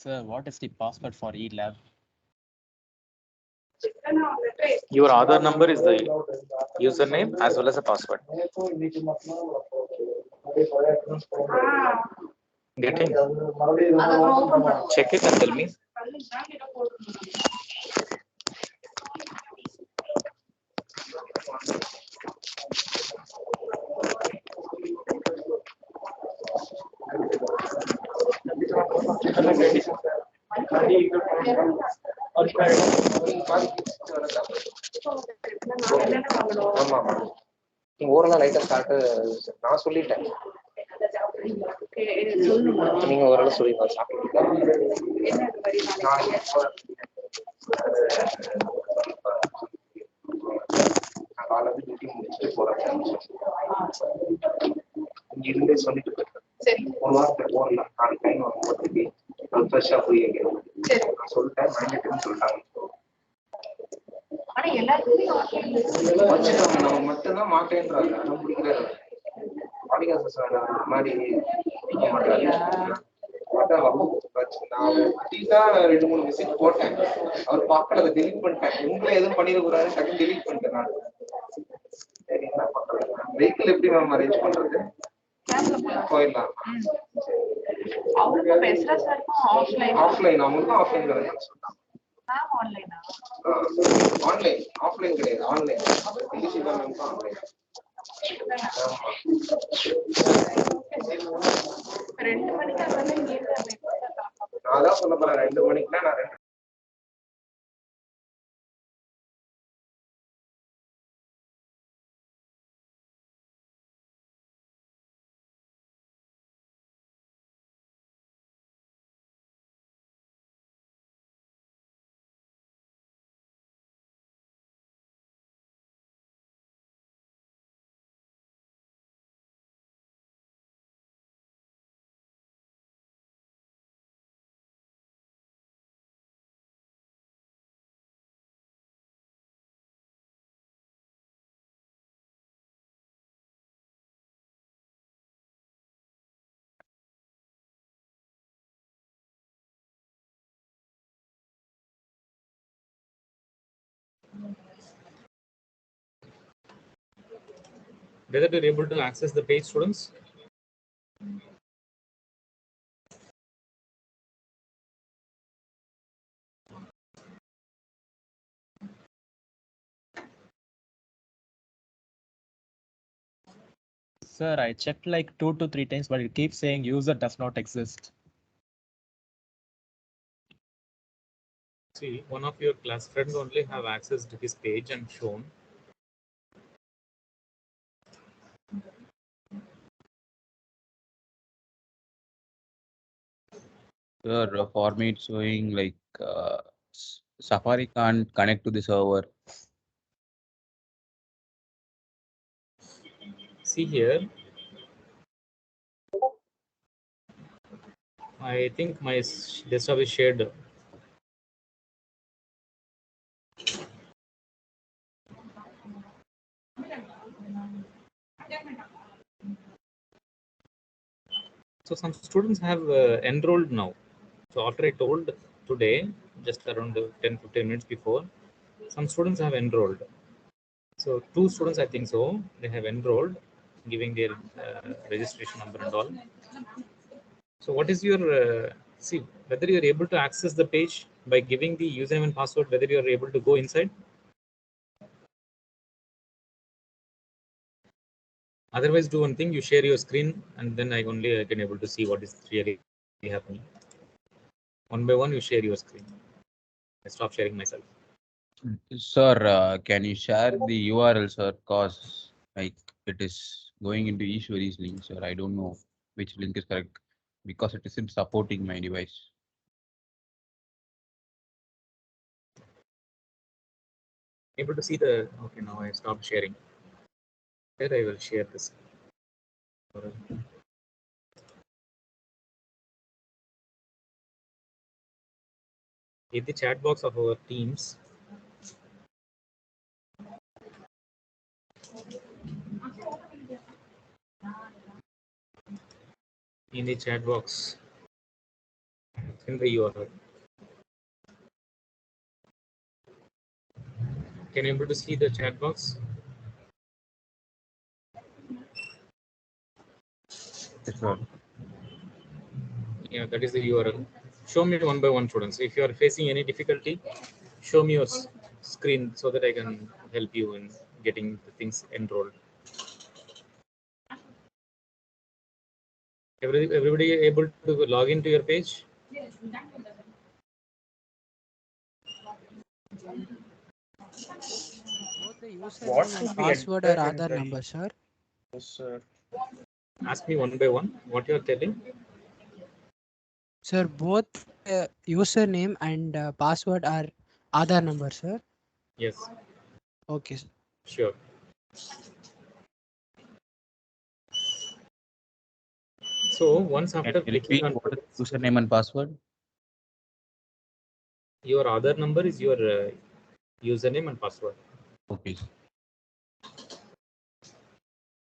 Sir, what is the password for e-lab? Your Aadhaar number is the username as well as a password. Getting? Check it and tell me. ஓரளவு லைட்டா start நான் சொல்லிட்டேன். நீங்க ஓரளவு சொல்லிருங்க. காலையில duty முடிச்சுட்டு போறேன். இங்க இருந்தே சொல்லிட்டு போயிருக்கேன். ஒரு வாரத்துக்கு போடலாம். நாளைக்கு டைம் வரும்போது ஃப்ரெஷ்ஷா போய் நான் சொல்லிட்டேன். மைண்ட் சொல்லிட்டாங்க. நம்ம மட்டும்தான் மாட்டேன்றாங்க. ஆனா முடிக்கிறாரு பாடிகாச சார் அந்த மாதிரி நான் 2-3 விசிட் போட்டேன். அவர் பார்க்கல, அதை டெலிட் பண்ணிட்டேன். உங்களை எதுவும் பண்ணிருக்கிறாரு, டக்குனு டெலிட் பண்ணிட்டேன் நான். சரி, என்ன பண்றது? வெஹிக்கிள் எப்படி மேம் அரேஞ்ச் பண்றது? போயிடலாம். ஆஃப்லைன் அவங்களுக்கும் ஆஃப்லைன் கிடையாது சொல்லிட்டாங்க. ஆன்லைன் ஆஃப்லைன் கிடையாது, ஆன்லைன். ஆன்லைன். நான் தான் சொல்ல போறேன் 2 மணிக்குனா நான் 2 Whether you're able to access the page, students? Sir, I checked like 2 to 3 times, but it keeps saying user does not exist. See, one of your class friends only have access to his page and shown. Sir, for me it's showing like Safari can't connect to the server. See here, I think my desktop is shared. So some students have enrolled now. So after I told today, just around 10-15 minutes before, some students have enrolled. So 2 students, I think so, they have enrolled, giving their registration number and all. So what is your, see, whether you are able to access the page by giving the username and password, whether you are able to go inside. Otherwise, do one thing, you share your screen and then I can able to see what is really happening. One by one, you share your screen. I stop sharing myself. Sir, can you share the URL, sir? Cause like it is going into Ishwari's link, sir. I don't know which link is correct because it isn't supporting my device. Able to see the, okay, now I stopped sharing. Here I will share this. In the chat box of our teams, in the chat box, in the URL. Can you able to see the chat box? Yes, sir. Yeah, that is the URL. Show me one by one, students. If you are facing any difficulty, show me your screen so that I can help you in getting the things enrolled. Everybody able to log into your page? Both the What username should and be password entered are in Aadhaar the number, sir. Yes, sir. Ask me one by one what you are telling. Sir, both username and password are Aadhaar number, sir. Yes, Okay, sir. sure. So once Can after you clicking repeat on what is username and password? your Aadhaar number is your username and password. Okay.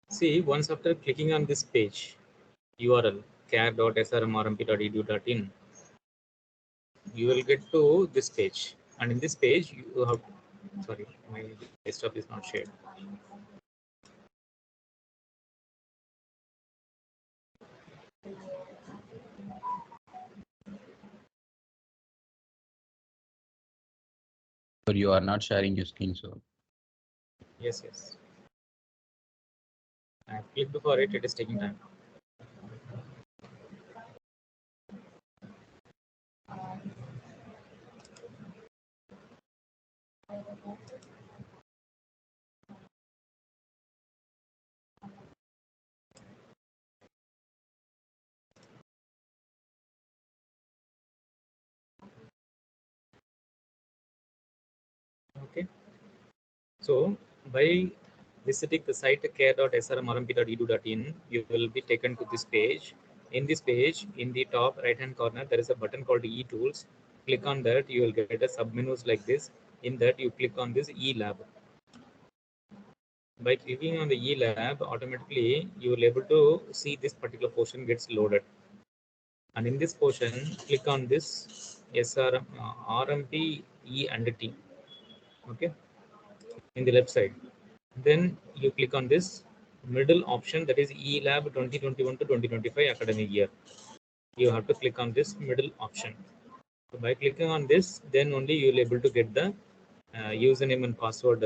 See, once after clicking on this page, URL care.srmrmp.edu.in, you will get to this page, and in this page you have, sorry, my desktop is not shared. So you are not sharing your screen, sir. Yes, yes. I have clicked for it. It is taking time. Okay. So by visiting the site care.srmrmp.edu.in, you will be taken to this page. In this page, in the top right hand corner, there is a button called e-tools. Click on that, you will get a submenus like this. In that, you click on this e-lab. By clicking on the e-lab, automatically you will able to see this particular portion gets loaded. And in this portion, click on this RMP E and T. Okay, in the left side. Then you click on this middle option, that is eLab 2021 to 2025 academic year. You have to click on this middle option. So by clicking on this, then only you will able to get the username and password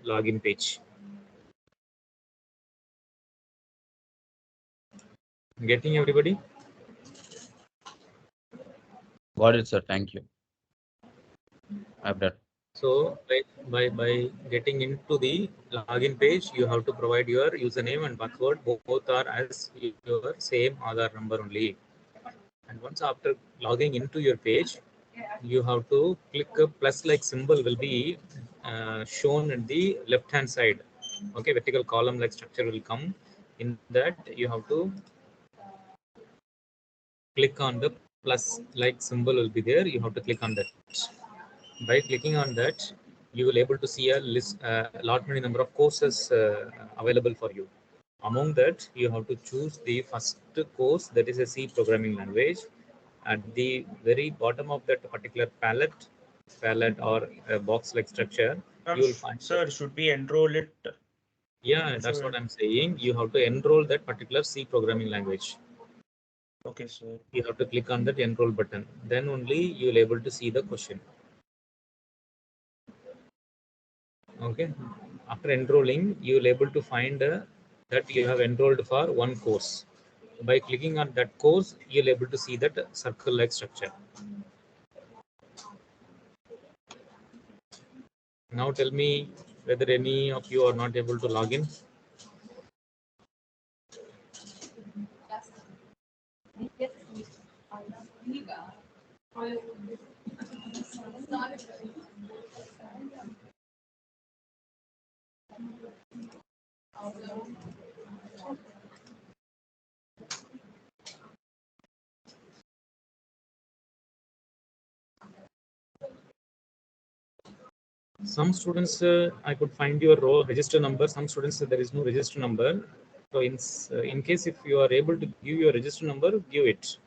login page. Getting everybody? Got it, sir. Thank you. I've done. So by getting into the login page, you have to provide your username and password. Both are as your same Aadhaar number only. And once after logging into your page, you have to click a plus like symbol will be shown in the left hand side. Okay, vertical column like structure will come. In that you have to click on the plus like symbol will be there. You have to click on that. By clicking on that, you will able to see a list, lot many number of courses available for you. Among that, you have to choose the first course, that is a C programming language. At the very bottom of that particular palette or a box like structure, you will find. Sir, should we enroll it? Yeah, that's what I'm saying. You have to enroll that particular C programming language. Okay, sir. You have to click on that enroll button. Then only you will able to see the question. Okay. After enrolling, you will able to find that you have enrolled for one course. By clicking on that course, you will able to see that circle-like structure. Now tell me whether any of you are not able to log in. Some students, I could find your roll register number. Some students, there is no register number. So in case if you are able to give your register number, give it.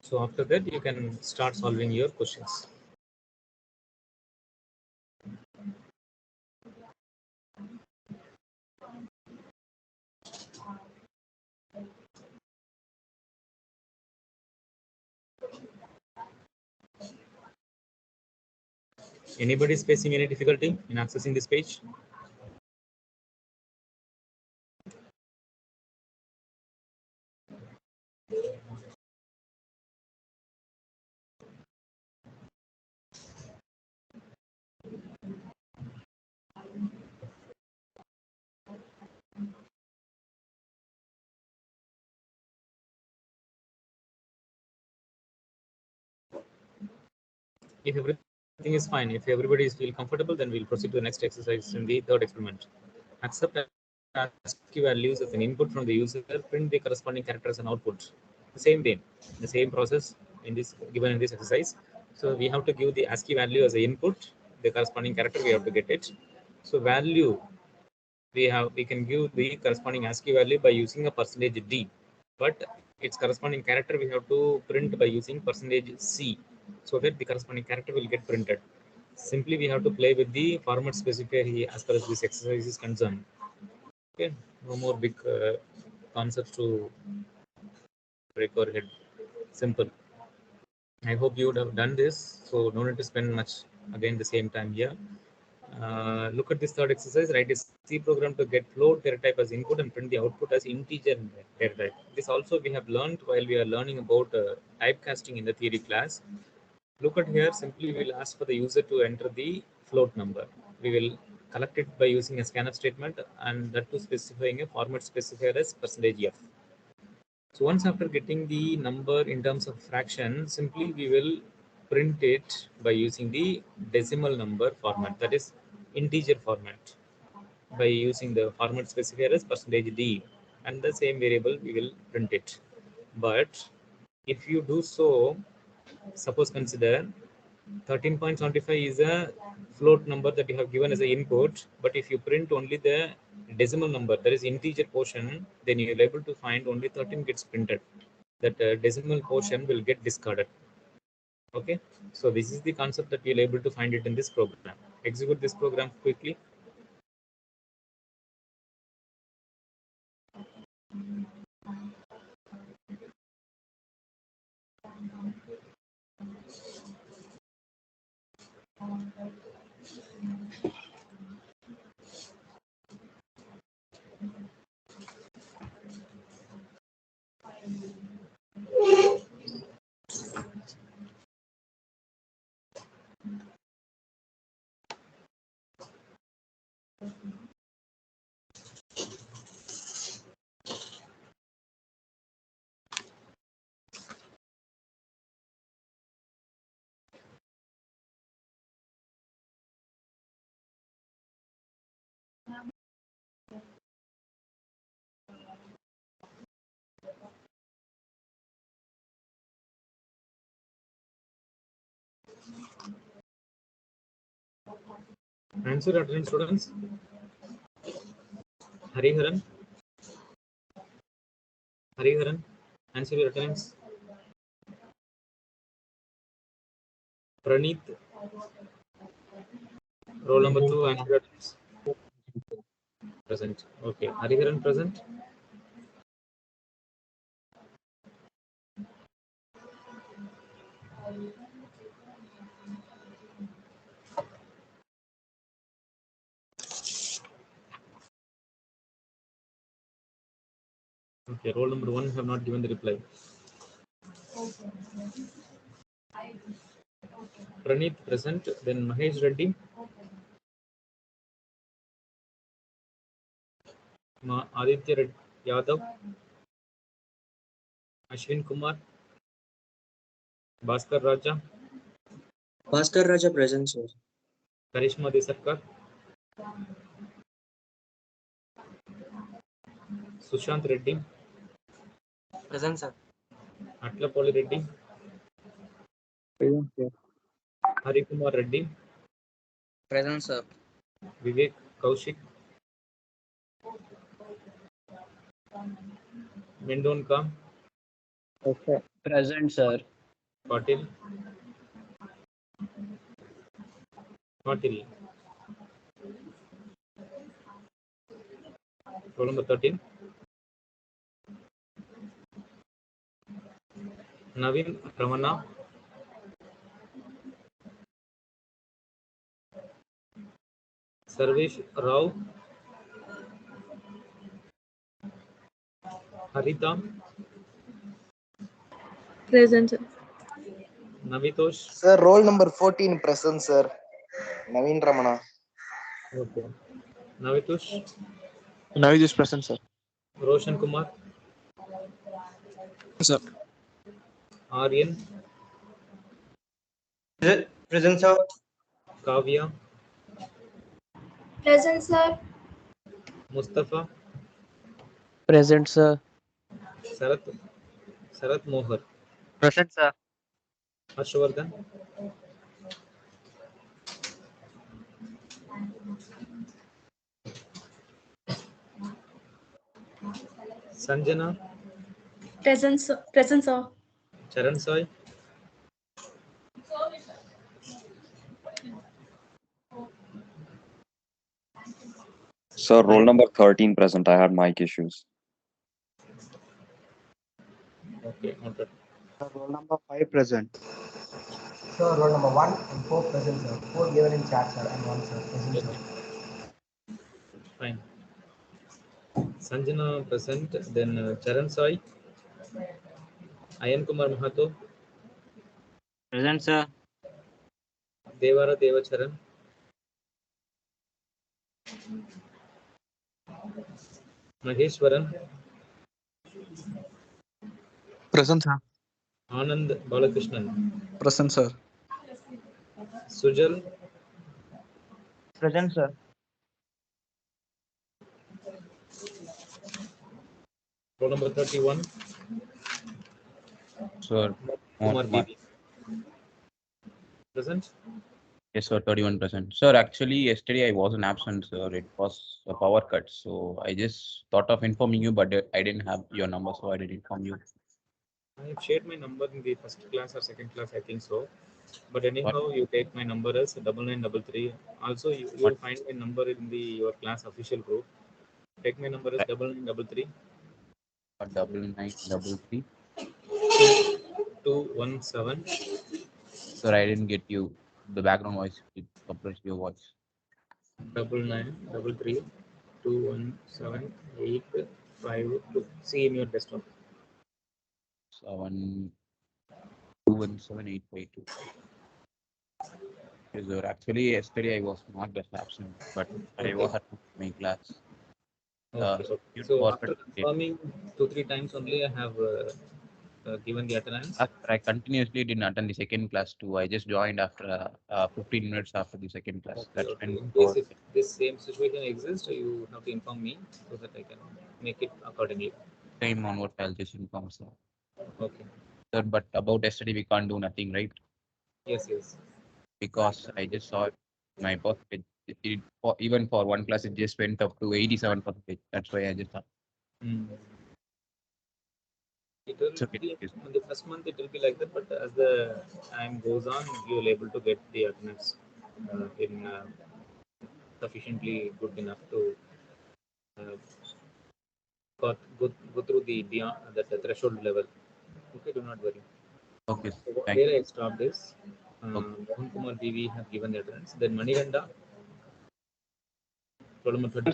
So after that, you can start solving your questions. Anybody is facing any difficulty in accessing this page? If everything is fine, if everybody is feel comfortable, then we'll proceed to the next exercise in the third experiment. Accept ASCII values as an input from the user, print the corresponding characters and output. The same way, the same process in this given in this exercise. So we have to give the ASCII value as an input, the corresponding character we have to get it. So value we can give the corresponding ASCII value by using a percentage D, but its corresponding character we have to print by using percentage C, so that the corresponding character will get printed. Simply we have to play with the format specifier here as far as this exercise is concerned. Okay, no more big concepts to break our head. Simple. I hope you would have done this, so no need to spend much again the same time here. Look at this third exercise. Write a C program to get float data type as input and print the output as integer data type. This also we have learned while we are learning about typecasting in the theory class. Look at here. Simply we will ask for the user to enter the float number. We will collect it by using a scanf statement, and that to specifying a format specifier as percentage %f. So once after getting the number in terms of fraction, simply we will print it by using the decimal number format, that is integer format, by using the format specifier as percentage %d, and the same variable we will print it. But if you do so, suppose consider 13.75 is a float number that you have given as an input, but if you print only the decimal number, that is integer portion, then you will able to find only 13 gets printed. That decimal portion will get discarded. Okay, so this is the concept that you'll able to find it in this program. Execute this program quickly. Answer attendance students. Hariharan. Hariharan, answer your attendance. Praneeth, roll number 2, answer your attendance. Present. Okay. Hariharan present. Okay, roll number 1 have not given the reply. Praneeth present, then Mahesh Reddy. Aditya Yadav. Ashwin Kumar. Bhaskar Raja. Bhaskar Raja present, sir. Karishma Desarkar. Sushant Reddy. Present, sir. Atlapoli Reddy. Present, sir. Hari Kumar Reddy. Present, sir. Vivek Kaushik. Mendonka. Okay. Present, sir. Patil. Patil. Roll number 13. Navin Ramana. Sarvesh Rao. Harita. Present, sir. Navitosh. Sir, roll number 14 present, sir. Naveen Ramana. Okay. Navitosh. Navid is present, sir. Roshan Kumar. Sir. Aryan. Present, sir. Kavya. Present, sir. Mustafa. Present, sir. Sarat Mohar. Present, sir. Harshvardhan. Sanjana. Present, sir. Present, sir. Charan Sai. Sir, roll number 13 present. I had mic issues. Okay, noted. Sir, roll number 5 present. Sir, roll number 1 and 4 present, sir. 4 given in chat, sir, and 1, sir. Present, sir. Fine. Sanjana present. Then Charan Sai. Ayan Kumar Mahato. Present, sir. Devara Devacharan. Maheshwaran. Present, sir. Anand Balakrishnan. Present, sir. Sujal. Present, sir. Roll number 31. Sir, Kumar Kumar. Devi. Present. Yes, sir, 31%. Sir, actually, yesterday I wasn't absent, sir. It was a power cut. So I just thought of informing you, but I didn't have your number, so I didn't inform you. I have shared my number in the first class or second class, I think so. But anyhow, you take my number as 9933. Also, you will find my number in your class official group. Take my number as 9933. 9933. 217. Sir, I didn't get you. The background voice, it compressed your voice. 9933 217 See in your desktop. 2178522. Yes, sir. Actually, yesterday I was not just absent, but I was at my class. Okay. So after confirming 2-3 times only, I have given the attendance. I continuously didn't attend the second class too. I just joined after 15 minutes after the second class. That's when In case if this same situation exists, you have to inform me so that I can make it accordingly. Time onward, I'll just inform, sir. Okay. Sir, but about yesterday, we can't do nothing, right? Yes, yes. Because I just saw my percentage. Even for one class, it just went up to 87%. That's why I just thought. It will be in the first month. It will be like that, but as the time goes on, you will able to get the attendance in sufficiently good enough to go through the beyond that the threshold level. Okay, do not worry. Okay. So where I stopped is Mohan Kumar Devi have given the attendance. Then Maniganda.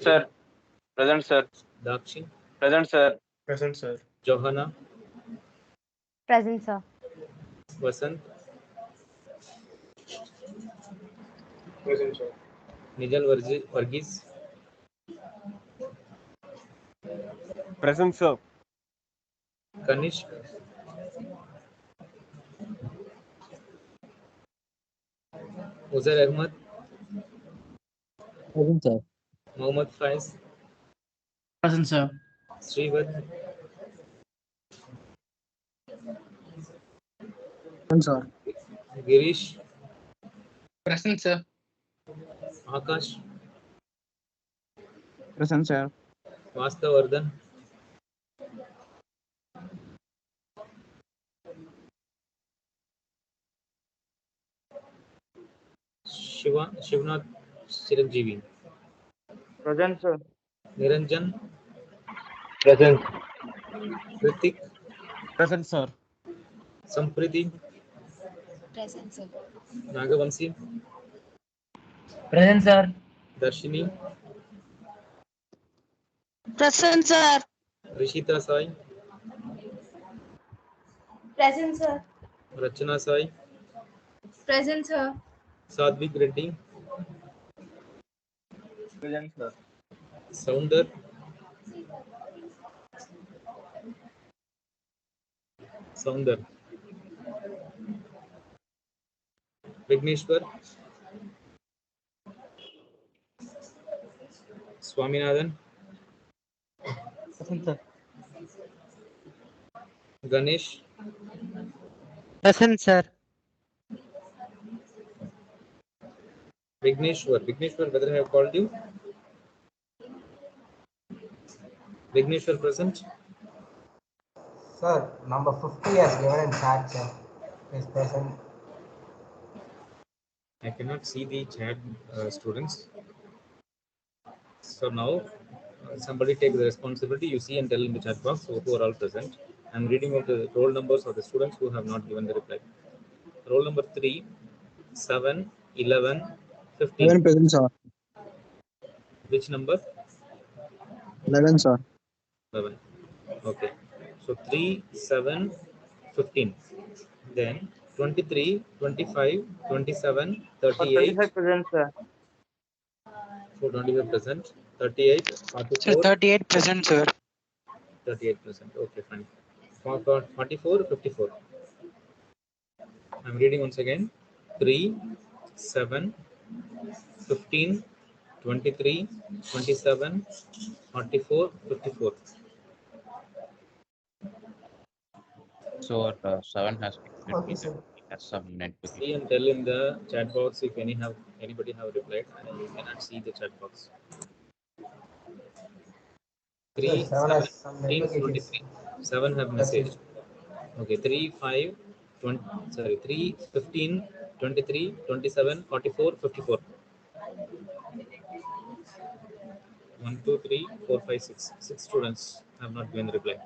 Sir. Present, sir. Dakshi. Present, sir. Present, sir. Johanna. Present, sir. Vasant. Present, sir. Nijal Varghese. Present, sir. Kanish. Uzair Ahmad. Present, sir. Mohammad Faiz. Present, sir. Srivad. Present, sir. Girish. Present, sir. Akash. Present, sir. Vastavardhan. Shivnath Chiranjeevi. Present, sir. Niranjan. Present. Kritik. Present, sir. Sampriti. Present, sir. Nagavanshi. Present, sir. Darshini. Present, sir. Rishita Sai. Present, sir. Rachana Sai. Present, sir. Sadvik Reddy. Present, sir. Sounder. Sounder. Vigneshwar. Swaminathan. Present, sir. Ganesh. Present, sir. Vigneshwar. Vigneshwar, whether I have called you? Vigneshwar present. Sir, number 50 has given in chat, sir. Is present. I cannot see the chat, students. So now somebody take the responsibility. You see and tell in the chat box who are all present. I'm reading out the roll numbers of the students who have not given the reply. Roll number 3, 7, 11, 15. 11 present, sir. Which number? 11, sir. 11. Okay. So 3, 7, 15. Then 23, 25, 27, 38. 25 present, sir. So 25%, 38, Sir, 44, 38 present, sir. 38%. Okay, fine. For 44, 54. I'm reading once again. 3, 7, 15, 23, 27, 44, 54. So 7 has been Okay, repeated. sir. It has some network See issue. and tell in the chat box if anybody have replied. You cannot see the chat box. 3, Sir, 7 7, has some 15, network issues. 23. 7 have That's message. it. Okay, 3, 5, 20, sorry, 3, 15, 23, 27, 44, 54. 1, 2, 3, 4, 5, 6. 6 students have not given the reply.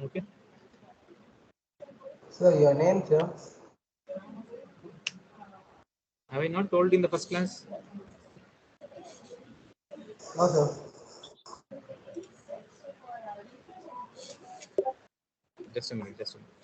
Okay. Sir, your name, sir? Have I not told in the first class? No, sir. Just a minute, just a minute.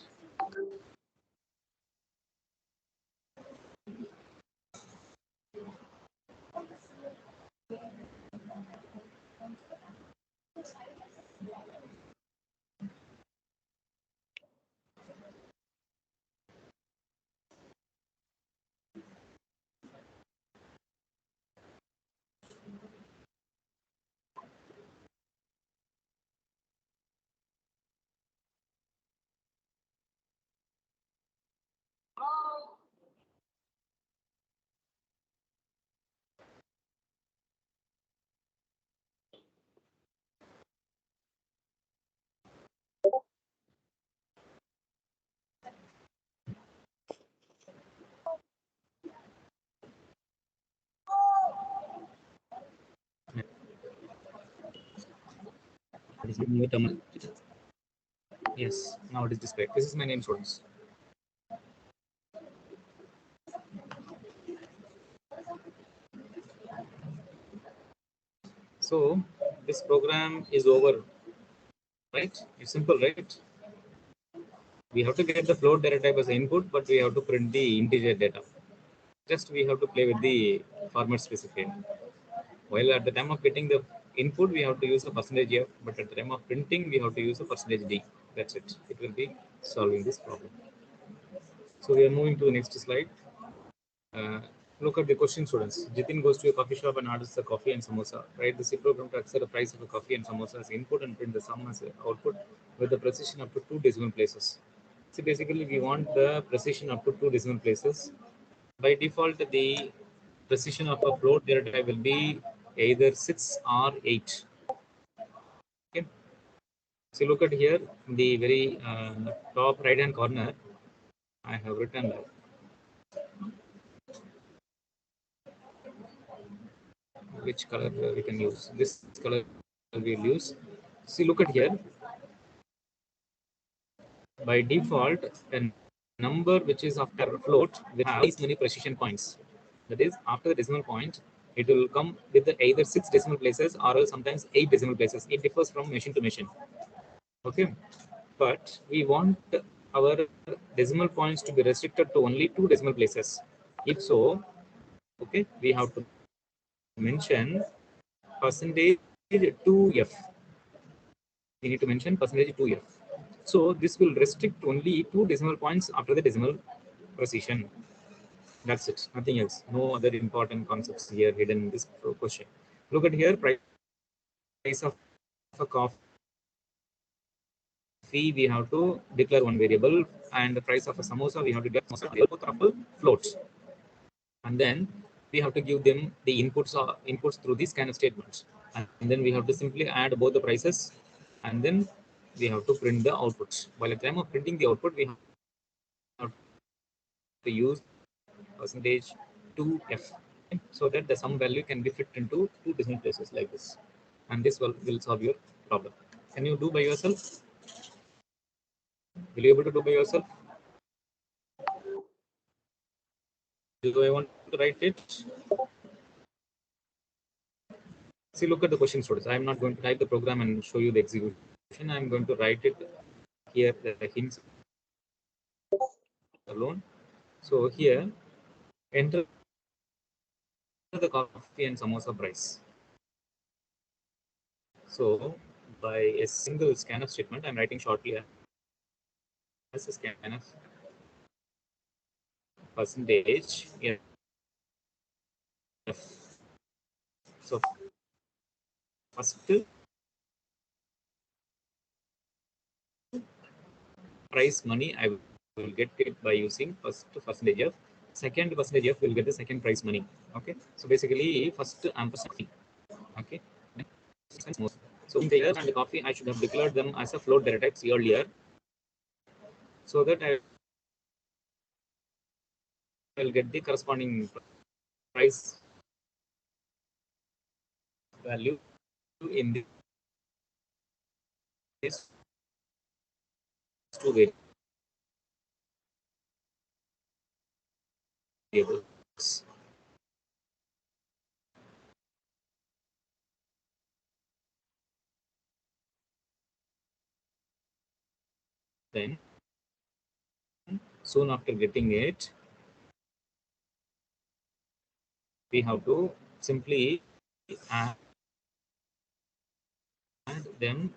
Yes, now it is displayed. This is my name, students. So this program is over, right? It's simple, right? We have to get the float data type as input, but we have to print the integer data. Just we have to play with the format specifier. While at the time of getting the input, we have to use a percentage F, but at the time of printing, we have to use a percentage D. That's it. It will be solving this problem. So we are moving to the next slide. Look at the question, students. Jitin goes to a coffee shop and orders a coffee and samosa. Write the C program to accept the price of a coffee and samosa as input and print the sum as output with the precision up to 2 decimal places. So basically, we want the precision up to 2 decimal places. By default, the precision of a float data type will be either 6 or 8. Okay. See, look at here, in the very top right hand corner, I have written which color we can use. This color we will use. See, look at here. By default, a number which is after float will have these many precision points. That is, after the decimal point, it will come with either 6 decimal places or else sometimes 8 decimal places. It differs from machine to machine. Okay, but we want our decimal points to be restricted to only 2 decimal places. If so, okay, we have to mention percentage 2f. We need to mention percentage 2f. So this will restrict only 2 decimal points after the decimal precision. That's it, nothing else. No other important concepts here hidden in this question. Look at here, price of a coffee, we have to declare one variable, and the price of a samosa, we have to get both of floats. And then we have to give them the inputs through these kind of statements. And then we have to simply add both the prices, and then we have to print the outputs. By the time of printing the output, we have to use percentage 2f, so that the sum value can be fit into 2 decimal places like this, and this will solve your problem. Can you do by yourself? Will you able to do by yourself? Do I want to write it? See, look at the question, students. I am not going to type the program and show you the execution. I am going to write it here, the hints alone. So here, enter the coffee and samosa price. So by a single scanf statement, I am writing shortly as a scanf percentage. Yeah. So first price money, I will get it by using first percentage f. Second percentage f will get the second price money. Okay. So basically first ampersand. Okay. So in the year and the coffee, I should have declared them as a float data types earlier, so that I will get the corresponding price value in these two variables. Then soon after getting it, we have to simply add them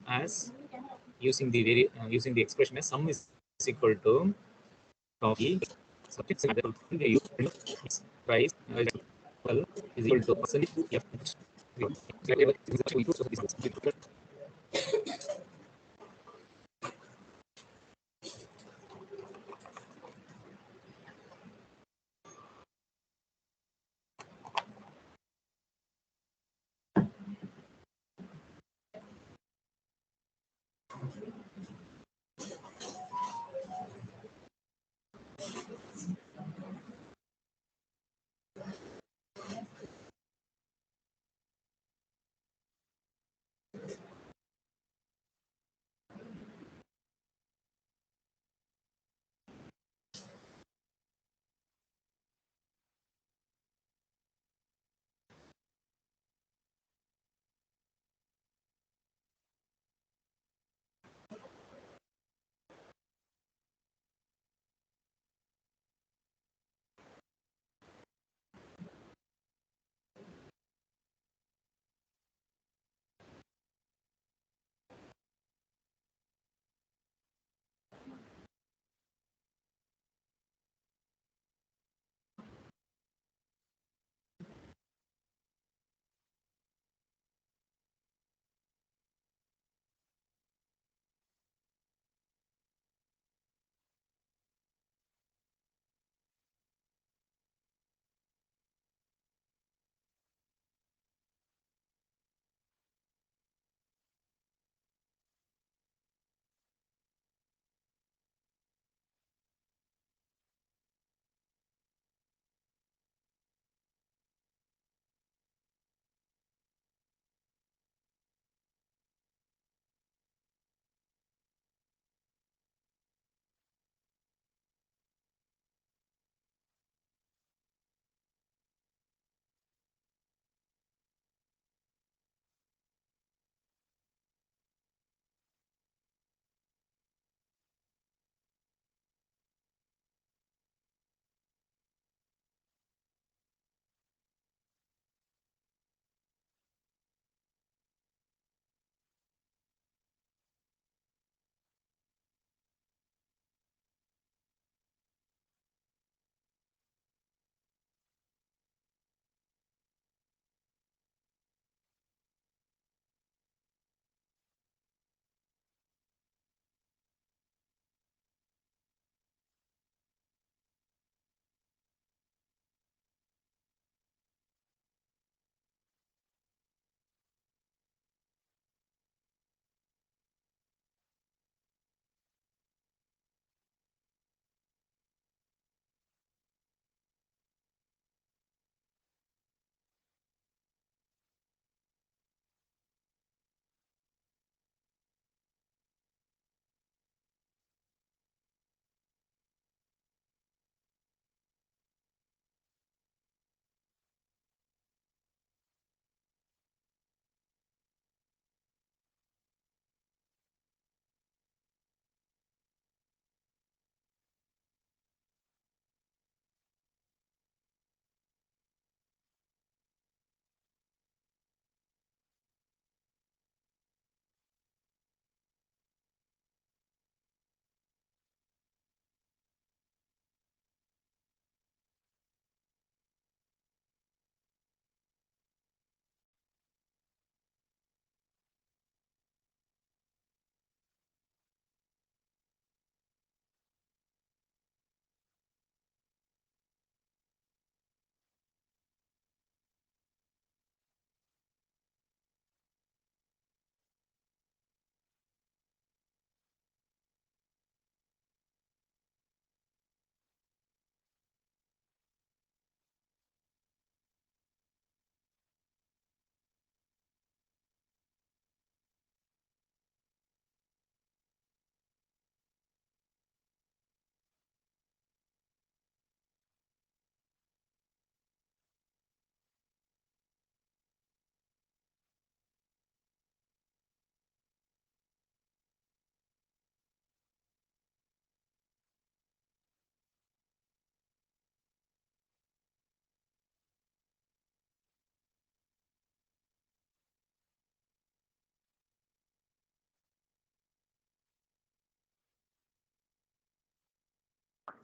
as using the expression as sum is equal to coffee price is equal to percentage f.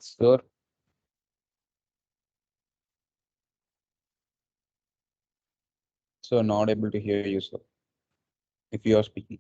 Sir, sir, not able to hear you, sir. If you are speaking.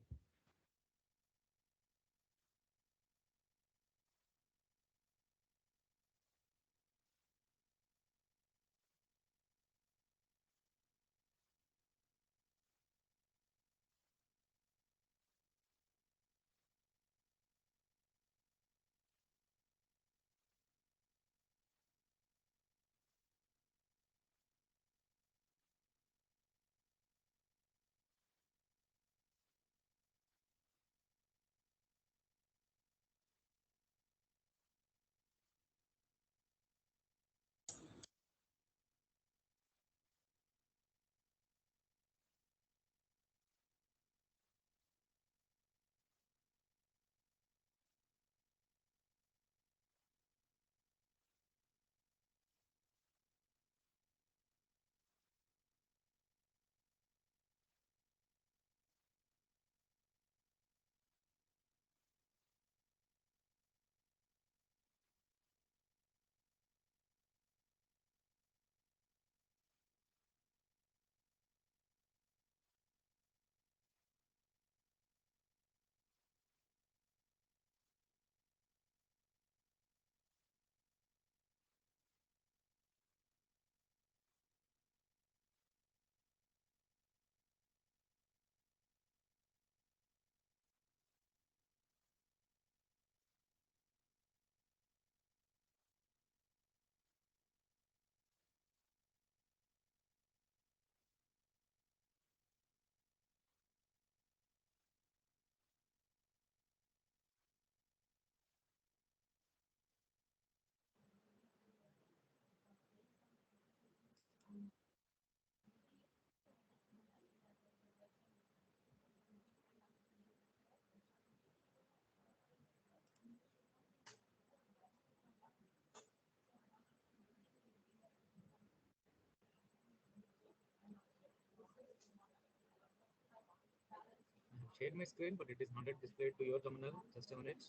Shared my screen, but it is not yet displayed to your terminal. Just a minute.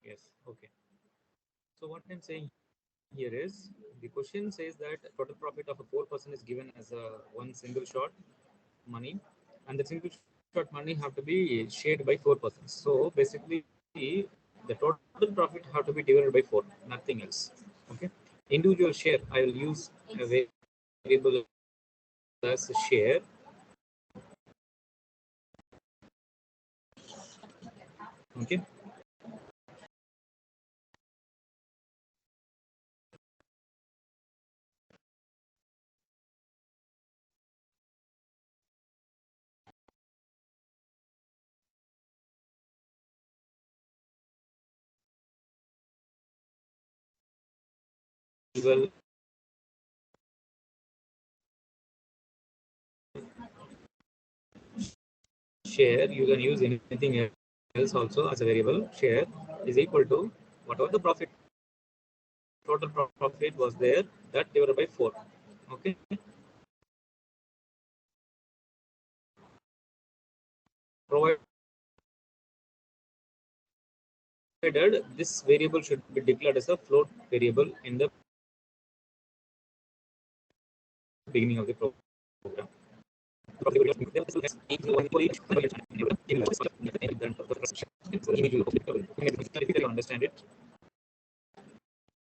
Yes. Okay. So what I'm saying here is the question says that total profit of a poor person is given as a one single shot money, and the single shot money have to be shared by 4 persons. So basically, the total profit have to be divided by 4, nothing else. Okay. Individual share, I will use a variable as a share. Okay. Well, share, you can use anything else also as a variable. Share is equal to whatever the profit, total profit was there, that divided by 4. Okay. Provided this variable should be declared as a float variable in the beginning of the program. You understand it.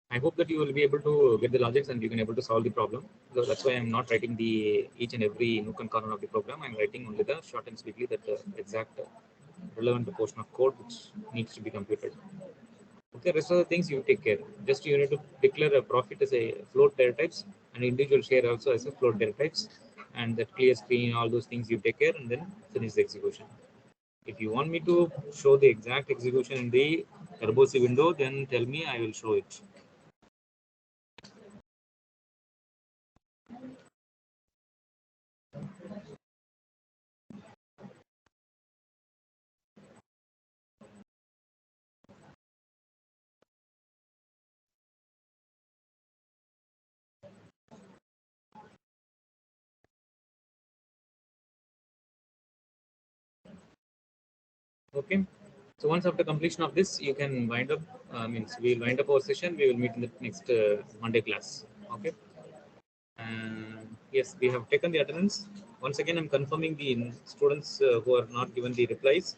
I hope that you will be able to get the logics and you can able to solve the problem. So that's why I'm not writing the each and every nook and corner of the program. I'm writing only the short and sweetly that exact relevant portion of code which needs to be computed. Okay, rest of the things you take care. Just you need to declare a profit as a float data types and individual share also as a float data types, and that clear screen, all those things you take care and then finish the execution. If you want me to show the exact execution in the verbose window, then tell me, I will show it. Okay. So once after completion of this, you can wind up. Means we will wind up our session. We will meet in the next Monday class. Okay. Yes, we have taken the attendance. Once again, I'm confirming the students who are not given the replies.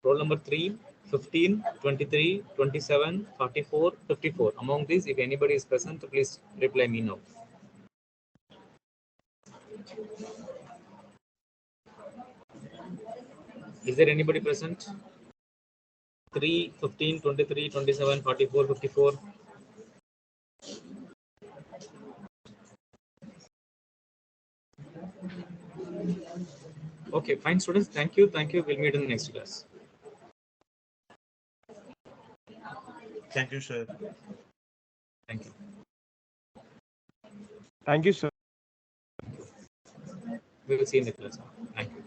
Roll number 3, 15, 23, 27, 44, 54. Among these, if anybody is present, please reply me now. Is there anybody present? 3, 15, 23, 27, 44, 54. Okay, fine, students. Thank you. Thank you. We'll meet in the next class. Thank you, sir. Thank you. Thank you, sir. We will see you in the class. Thank you.